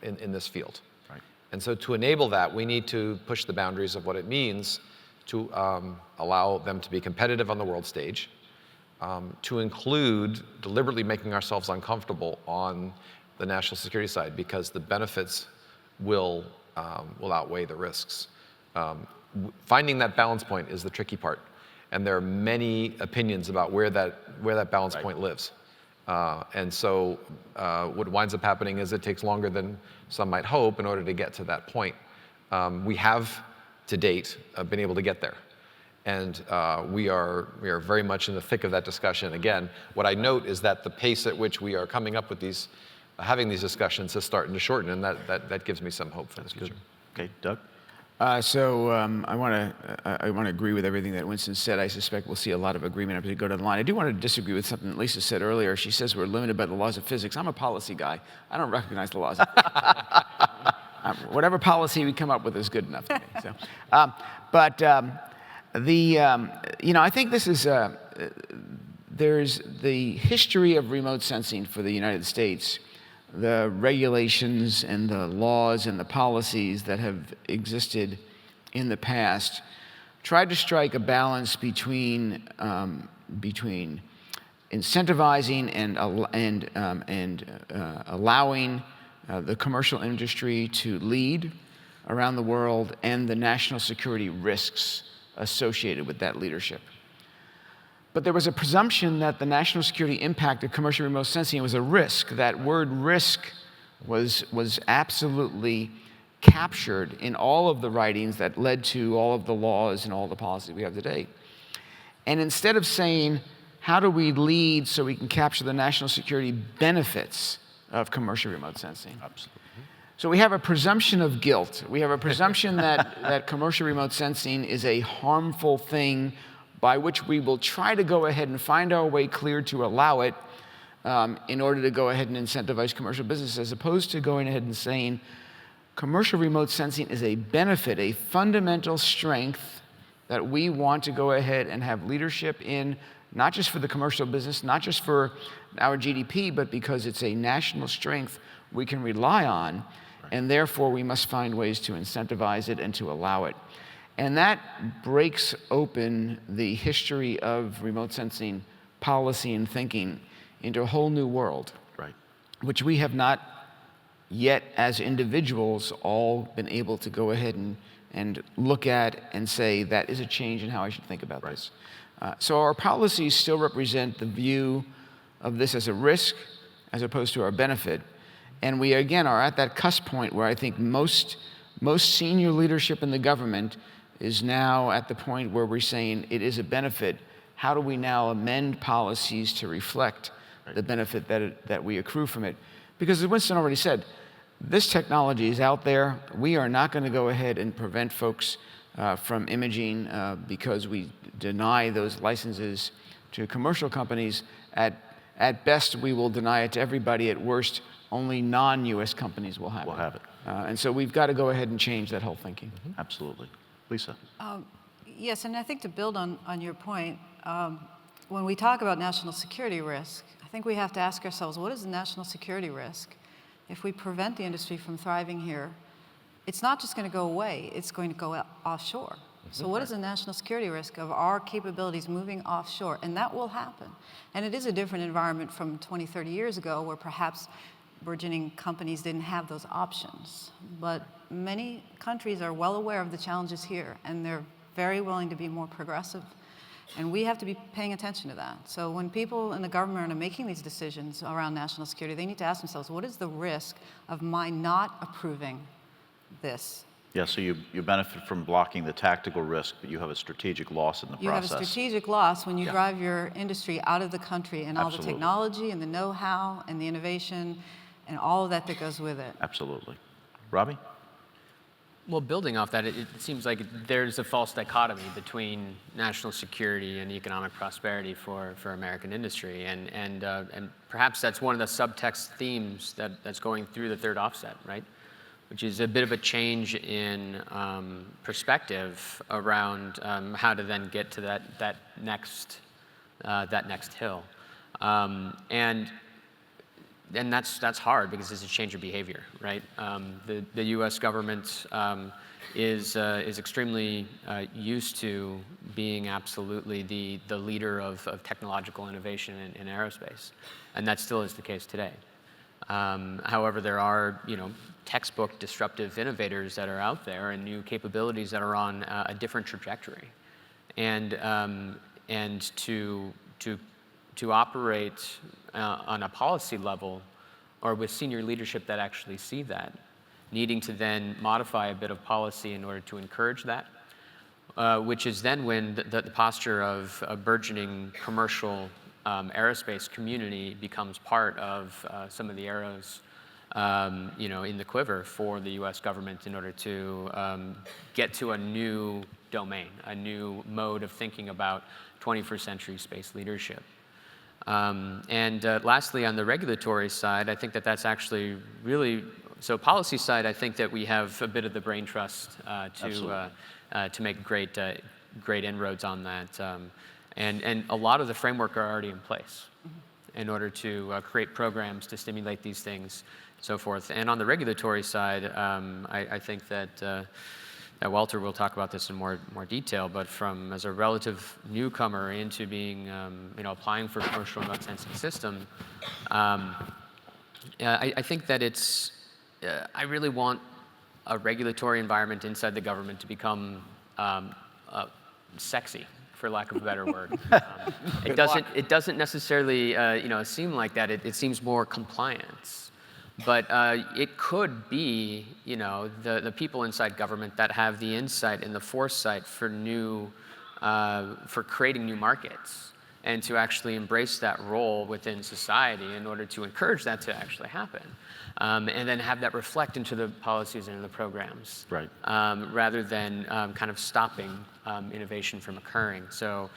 in this field. Right. And so to enable that, we need to push the boundaries of what it means to allow them to be competitive on the world stage, to include deliberately making ourselves uncomfortable on the national security side, because the benefits will outweigh the risks. Finding that balance point is the tricky part, and there are many opinions about where that balance point lives. And so what winds up happening is it takes longer than some might hope in order to get to that point. We have, to date, been able to get there. And we are very much in the thick of that discussion. Again, what I note is that the pace at which we are coming up with these, having these discussions is starting to shorten, and that gives me some hope for the future. Okay, Doug? I want to agree with everything that Winston said. I suspect we'll see a lot of agreement as we go down the line. I do want to disagree with something that Lisa said earlier. She says we're limited by the laws of physics. I'm a policy guy. I don't recognize the laws of physics. Whatever policy we come up with is good enough to me. So, I think this is there's the history of remote sensing for the United States. The regulations and the laws and the policies that have existed in the past tried to strike a balance between incentivizing and allowing the commercial industry to lead around the world and the national security risks associated with that leadership. But there was a presumption that the national security impact of commercial remote sensing was a risk. That word risk was absolutely captured in all of the writings that led to all of the laws and all the policies we have today. And instead of saying, how do we lead so we can capture the national security benefits of commercial remote sensing? Absolutely. So we have a presumption of guilt. We have a presumption that commercial remote sensing is a harmful thing by which we will try to go ahead and find our way clear to allow it in order to go ahead and incentivize commercial business, as opposed to going ahead and saying commercial remote sensing is a benefit, a fundamental strength that we want to go ahead and have leadership in, not just for the commercial business, not just for our GDP, but because it's a national strength we can rely on, and therefore we must find ways to incentivize it and to allow it. And that breaks open the history of remote sensing policy and thinking into a whole new world, Right. which we have not yet as individuals all been able to go ahead and look at and say that is a change in how I should think about this. So our policies still represent the view of this as a risk as opposed to our benefit. And we, again, are at that cusp point where I think most senior leadership in the government is now at the point where we're saying it is a benefit. How do we now amend policies to reflect the benefit that we accrue from it? Because as Winston already said, this technology is out there. We are not going to go ahead and prevent folks from imaging because we deny those licenses to commercial companies. At best, we will deny it to everybody. At worst, only non-US companies will have it. And so we've got to go ahead and change that whole thinking. Mm-hmm. Absolutely. Lisa? Yes, and I think to build on your point, when we talk about national security risk, I think we have to ask ourselves, what is the national security risk? If we prevent the industry from thriving here, it's not just going to go away, it's going to go offshore. So what is the national security risk of our capabilities moving offshore? And that will happen. And it is a different environment from 20, 30 years ago where perhaps burgeoning companies didn't have those options. But many countries are well aware of the challenges here, and they're very willing to be more progressive. And we have to be paying attention to that. So when people in the government are making these decisions around national security, they need to ask themselves, what is the risk of my not approving this? Yeah, so you benefit from blocking the tactical risk, but you have a strategic loss in the You process. have a strategic loss when you drive your industry out of the country and all the Absolutely. technology and the know-how and the innovation and all of that goes with it. Absolutely. Robbie? Well, building off that, it seems like there's a false dichotomy between national security and economic prosperity for American industry, and perhaps that's one of the subtext themes that's going through the third offset, right? Which is a bit of a change in perspective around how to then get to that next hill, and that's hard because it's a change of behavior, right? The U.S. government is extremely used to being absolutely the leader of technological innovation in aerospace, and that still is the case today. However, there are textbook disruptive innovators that are out there and new capabilities that are on a different trajectory, and to operate on a policy level or with senior leadership that actually see that, needing to then modify a bit of policy in order to encourage that, which is then when the posture of a burgeoning commercial aerospace community becomes part of some of the arrows in the quiver for the U.S. government in order to get to a new domain, a new mode of thinking about 21st century space leadership. Lastly, on the regulatory side, I think that that's actually really, so policy side, I think that we have a bit of the brain trust to make great inroads on that. And a lot of the framework are already in place in order to create programs to stimulate these things, so forth. And on the regulatory side, I think that Walter will talk about this in more detail, but as a relative newcomer into being, applying for commercial remote sensing system, I think that I really want a regulatory environment inside the government to become sexy, for lack of a better word. It doesn't necessarily seem like that. It seems more compliance. But it could be, the people inside government that have the insight and the foresight for creating new markets, and to actually embrace that role within society in order to encourage that to actually happen, and then have that reflect into the policies and the programs, right? Rather than kind of stopping innovation from occurring. So,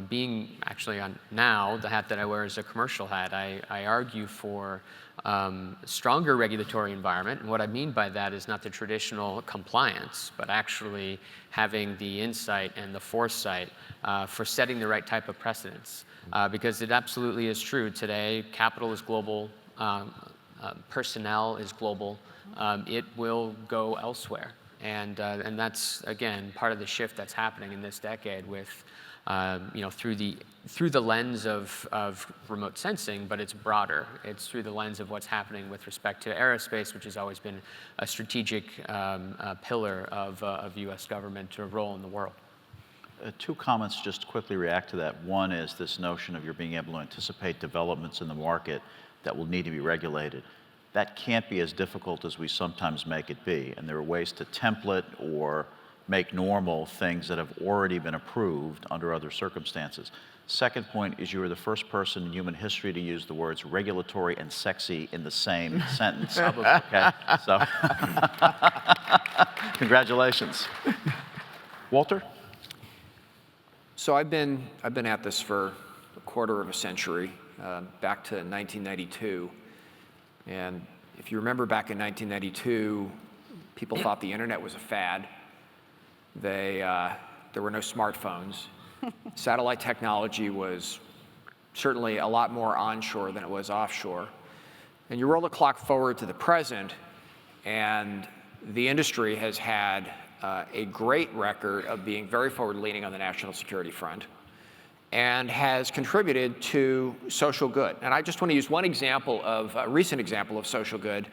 being actually on now the hat that I wear is a commercial hat, I argue for stronger regulatory environment. And what I mean by that is not the traditional compliance, but actually having the insight and the foresight for setting the right type of precedents. Because it absolutely is true today, capital is global, personnel is global, it will go elsewhere. And that's, again, part of the shift that's happening in this decade with, through the lens of remote sensing, but it's broader. It's through the lens of what's happening with respect to aerospace, which has always been a strategic pillar of U.S. government to role in the world. Two comments just to quickly react to that. One is this notion of your being able to anticipate developments in the market that will need to be regulated. That can't be as difficult as we sometimes make it be, and there are ways to template or make normal things that have already been approved under other circumstances. Second point is you were the first person in human history to use the words regulatory and sexy in the same sentence. Okay, so congratulations. Walter? So I've been at this for a quarter of a century, back to 1992. And if you remember back in 1992, people thought the internet was a fad. There were no smartphones. Satellite technology was certainly a lot more onshore than it was offshore. And you roll the clock forward to the present, and the industry has had a great record of being very forward-leaning on the national security front, and has contributed to social good. And I just want to use one example of a recent example of social good.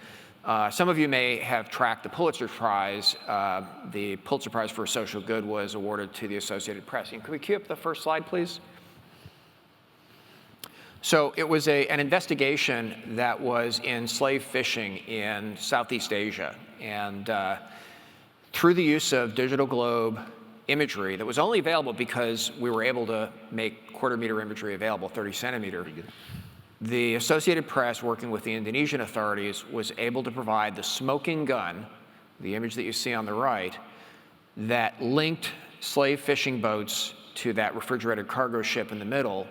Some of you may have tracked the Pulitzer Prize. The Pulitzer Prize for social good was awarded to the Associated Press. And could we cue up the first slide, please? So it was an investigation that was in slave fishing in Southeast Asia. And through the use of DigitalGlobe imagery that was only available because we were able to make quarter-meter imagery available, 30-centimeter, the Associated Press, working with the Indonesian authorities, was able to provide the smoking gun, the image that you see on the right, that linked slave fishing boats to that refrigerated cargo ship in the middle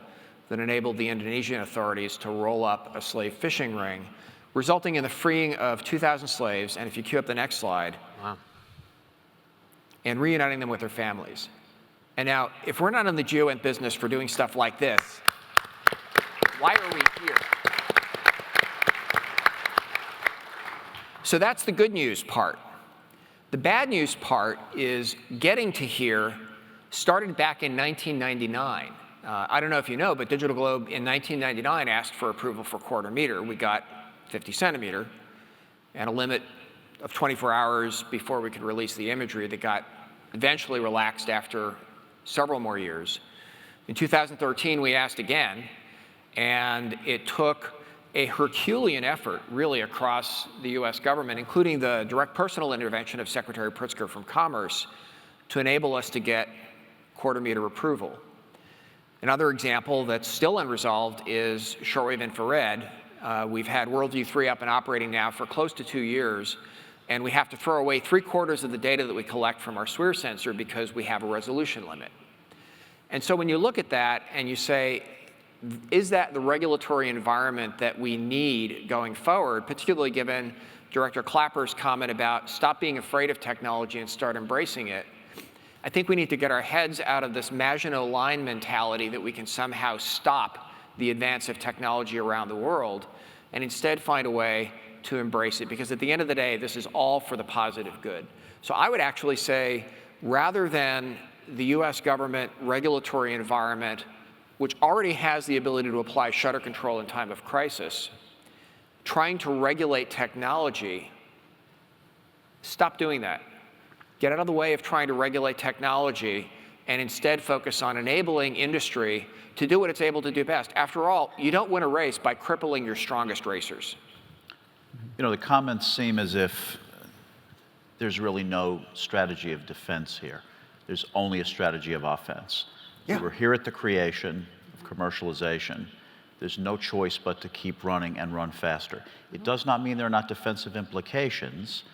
that enabled the Indonesian authorities to roll up a slave fishing ring, resulting in the freeing of 2,000 slaves, and if you cue up the next slide, wow, and reuniting them with their families. And now, if we're not in the GEOINT business for doing stuff like this, why are we here? So that's the good news part. The bad news part is getting to here started back in 1999. I don't know if you know, but DigitalGlobe in 1999 asked for approval for quarter meter. We got 50 centimeter and a limit of 24 hours before we could release the imagery that got eventually relaxed after several more years. In 2013, we asked again, and it took a Herculean effort, really, across the US government, including the direct personal intervention of Secretary Pritzker from Commerce, to enable us to get quarter-meter approval. Another example that's still unresolved is shortwave infrared. We've had WorldView 3 up and operating now for close to 2 years, and we have to throw away 3/4 of the data that we collect from our SWIR sensor because we have a resolution limit. And so when you look at that and you say, is that the regulatory environment that we need going forward, particularly given Director Clapper's comment about stop being afraid of technology and start embracing it? I think we need to get our heads out of this Maginot Line mentality that we can somehow stop the advance of technology around the world, and instead find a way to embrace it, because at the end of the day, this is all for the positive good. So I would actually say, rather than the US government regulatory environment, which already has the ability to apply shutter control in time of crisis, trying to regulate technology, stop doing that. Get out of the way of trying to regulate technology and instead focus on enabling industry to do what it's able to do best. After all, you don't win a race by crippling your strongest racers. You know, the comments seem as if there's really no strategy of defense here. There's only a strategy of offense. Yeah. We're here at the creation of commercialization. There's no choice but to keep running and run faster. It does not mean there are not defensive implications,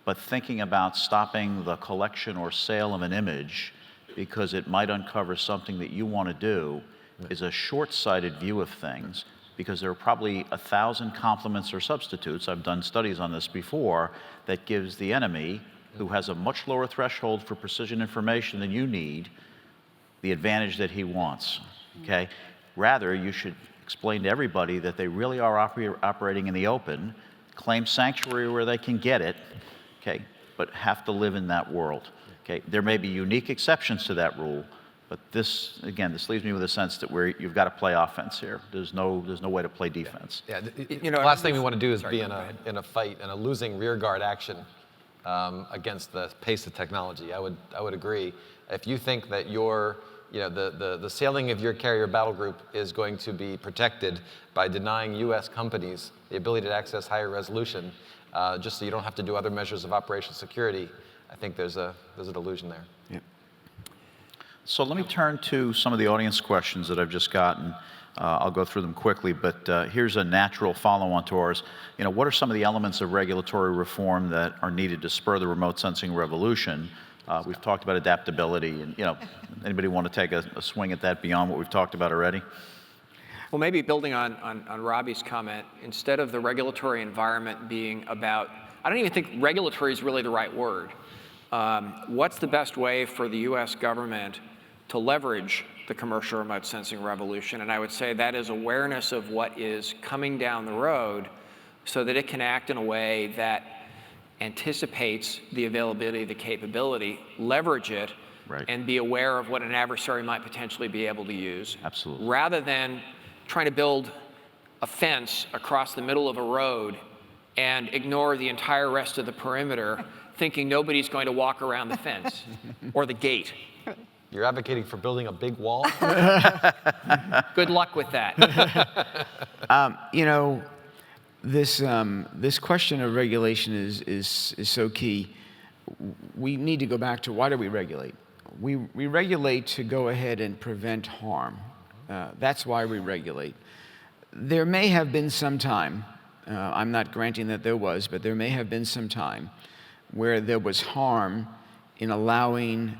but thinking about stopping the collection or sale of an image because it might uncover something that you want to do is a short-sighted view of things, because there are probably 1,000 complements or substitutes, I've done studies on this before, that gives the enemy, who has a much lower threshold for precision information than you need, the advantage that he wants, okay? Rather, you should explain to everybody that they really are operating in the open, claim sanctuary where they can get it, okay, but have to live in that world, okay? There may be unique exceptions to that rule, but this, again, this leaves me with a sense that you've got to play offense here. There's no way to play defense. Yeah, You know, the last thing we want to do is sorry, be go ahead. in a fight, in a losing rearguard action against the pace of technology. I would agree. If you think that the sailing of your carrier battle group is going to be protected by denying U.S. companies the ability to access higher resolution, just so you don't have to do other measures of operational security, I think there's an illusion there. Yeah. So let me turn to some of the audience questions that I've just gotten. I'll go through them quickly, but here's a natural follow-on to ours. You know, what are some of the elements of regulatory reform that are needed to spur the remote sensing revolution? We've talked about adaptability, and you know, anybody want to take a swing at that beyond what we've talked about already? Well, maybe building on Robbie's comment, instead of the regulatory environment being about, I don't even think regulatory is really the right word. What's the best way for the US government to leverage the commercial remote sensing revolution? And I would say that is awareness of what is coming down the road so that it can act in a way that anticipates the availability of the capability, leverage it, Right. and be aware of what an adversary might potentially be able to use. Absolutely. Rather than trying to build a fence across the middle of a road and ignore the entire rest of the perimeter, thinking nobody's going to walk around the fence or the gate. You're advocating for building a big wall? Good luck with that. You know, this question of regulation is so key. We need to go back to, why do we regulate? We regulate to go ahead and prevent harm. That's why we regulate. There may have been some time, I'm not granting that there was, but there may have been some time where there was harm in allowing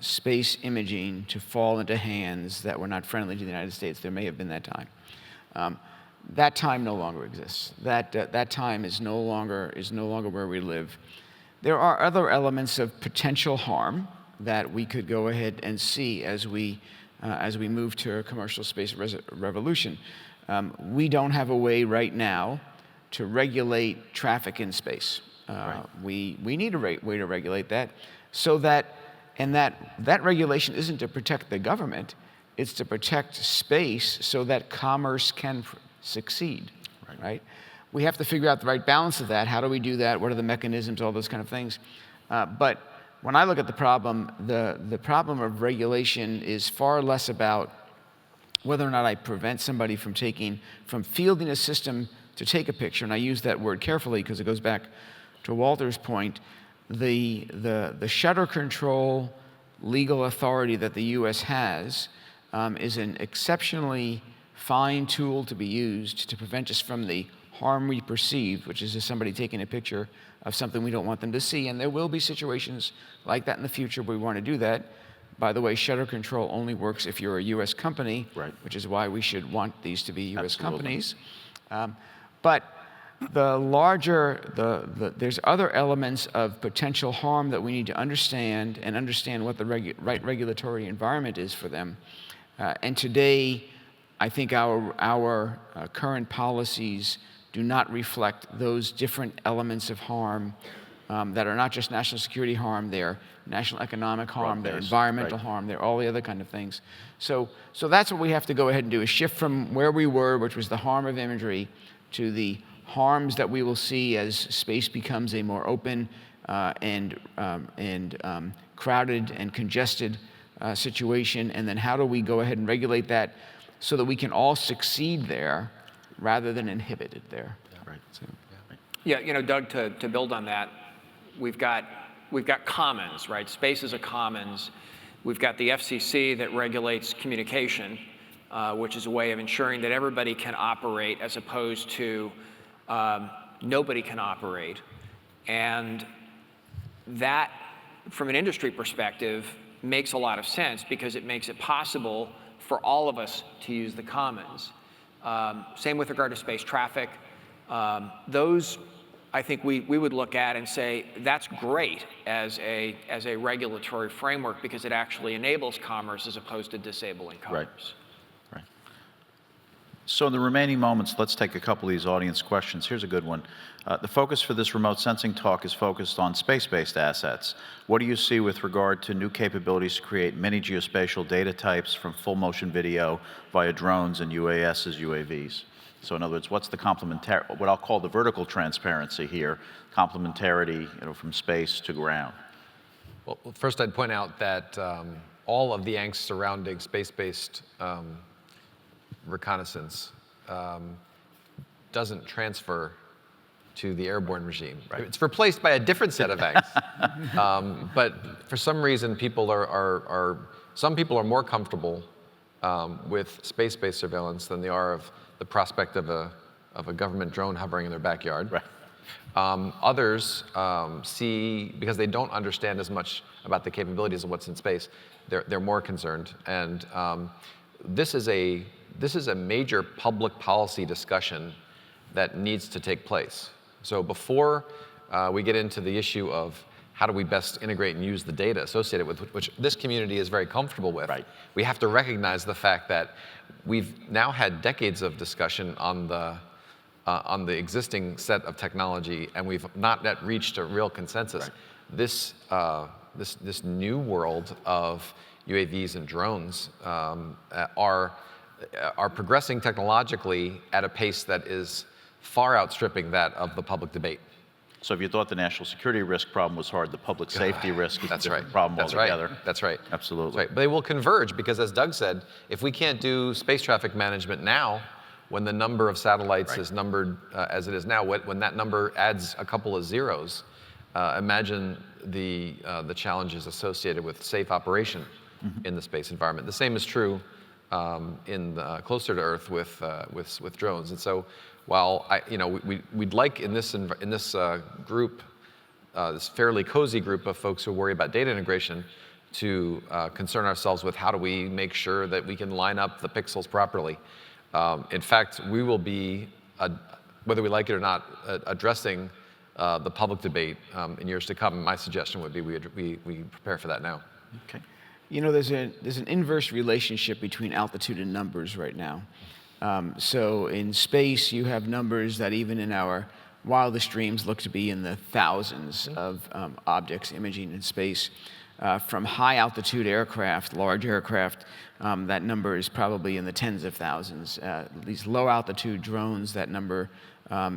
space imaging to fall into hands that were not friendly to the United States. There may have been that time. That time no longer exists. That time is no longer where we live. There are other elements of potential harm that we could go ahead and see as we move to a commercial space revolution. We don't have a way right now to regulate traffic in space. Right. We need a way to regulate that, so that regulation isn't to protect the government, it's to protect space so that commerce can succeed, right? We have to figure out the right balance of that. How do we do that? What are the mechanisms? All those kind of things. But when I look at the problem of regulation is far less about whether or not I prevent somebody from fielding a system to take a picture, and I use that word carefully because it goes back to Walter's point. the shutter control legal authority that the U.S. has is an exceptionally fine tool to be used to prevent us from the harm we perceive, which is just somebody taking a picture of something we don't want them to see. And there will be situations like that in the future where we want to do that. By the way, shutter control only works if you're a U.S. company, Right. which is why we should want these to be U.S. Absolutely. companies. But the larger, there's other elements of potential harm that we need to understand and understand what the right regulatory environment is for them. And today, I think our current policies do not reflect those different elements of harm that are not just national security harm, they're national economic harm, they're environmental harm, they're all the other kind of things. So that's what we have to go ahead and do, is shift from where we were, which was the harm of imagery, to the harms that we will see as space becomes a more open and crowded and congested situation, and then how do we go ahead and regulate that so that we can all succeed there rather than inhibit it there. Right. Yeah, you know, Doug, to build on that, we've got commons, right? Space is a commons. We've got the FCC that regulates communication, which is a way of ensuring that everybody can operate as opposed to nobody can operate. And that, from an industry perspective, makes a lot of sense because it makes it possible for all of us to use the commons. Same with regard to space traffic. Those, I think we would look at and say, that's great as a regulatory framework because it actually enables commerce as opposed to disabling commerce. Right. So in the remaining moments, let's take a couple of these audience questions. Here's a good one. The focus for this remote sensing talk is focused on space-based assets. What do you see with regard to new capabilities to create many geospatial data types from full motion video via drones and UASs, UAVs? So in other words, what's the what I'll call the vertical transparency here, complementarity, from space to ground? Well, first I'd point out that all of the angst surrounding space-based reconnaissance doesn't transfer to the airborne regime. Right. It's replaced by a different set of angst. But for some reason, some people are more comfortable with space-based surveillance than they are of the prospect of a government drone hovering in their backyard. Right. Others see, because they don't understand as much about the capabilities of what's in space, they're more concerned. And this is a major public policy discussion that needs to take place. So before we get into the issue of how do we best integrate and use the data associated with which this community is very comfortable with, right, we have to recognize the fact that we've now had decades of discussion on the existing set of technology, and we've not yet reached a real consensus. Right. This new world of UAVs and drones are progressing technologically at a pace that is far outstripping that of the public debate. So if you thought the national security risk problem was hard, the public safety risk is a different problem That's altogether. Right. That's right. Absolutely. That's right. But they will converge because, as Doug said, if we can't do space traffic management now, when the number of satellites is numbered as it is now, when that number adds a couple of zeros, imagine the challenges associated with safe operation in the space environment. The same is true closer to Earth with drones. And so, while we'd like in this group, this fairly cozy group of folks who worry about data integration, to concern ourselves with how do we make sure that we can line up the pixels properly. In fact, we will be, whether we like it or not, addressing the public debate in years to come. My suggestion would be we prepare for that now. Okay. There's an inverse relationship between altitude and numbers right now. So in space, you have numbers that even in our wildest dreams look to be in the thousands of objects imaging in space. From high altitude aircraft, large aircraft, that number is probably in the tens of thousands. These low altitude drones, that number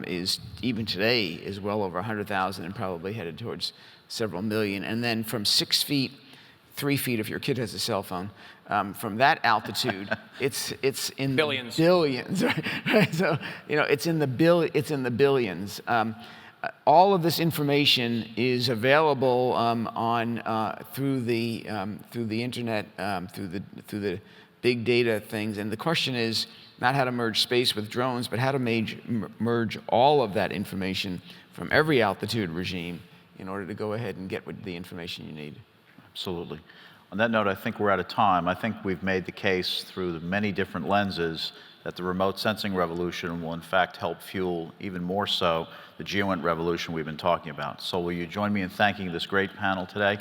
is, even today, is well over 100,000 and probably headed towards several million. And then from 6 feet, 3 feet if your kid has a cell phone, from that altitude, it's in billions. Billions, right? So it's in the billions. all of this information is available through the internet, through the big data things. And the question is not how to merge space with drones, but how to merge all of that information from every altitude regime in order to go ahead and get the information you need. Absolutely. On that note, I think we're out of time. I think we've made the case through the many different lenses that the remote sensing revolution will in fact help fuel even more so the GEOINT revolution we've been talking about. So will you join me in thanking this great panel today?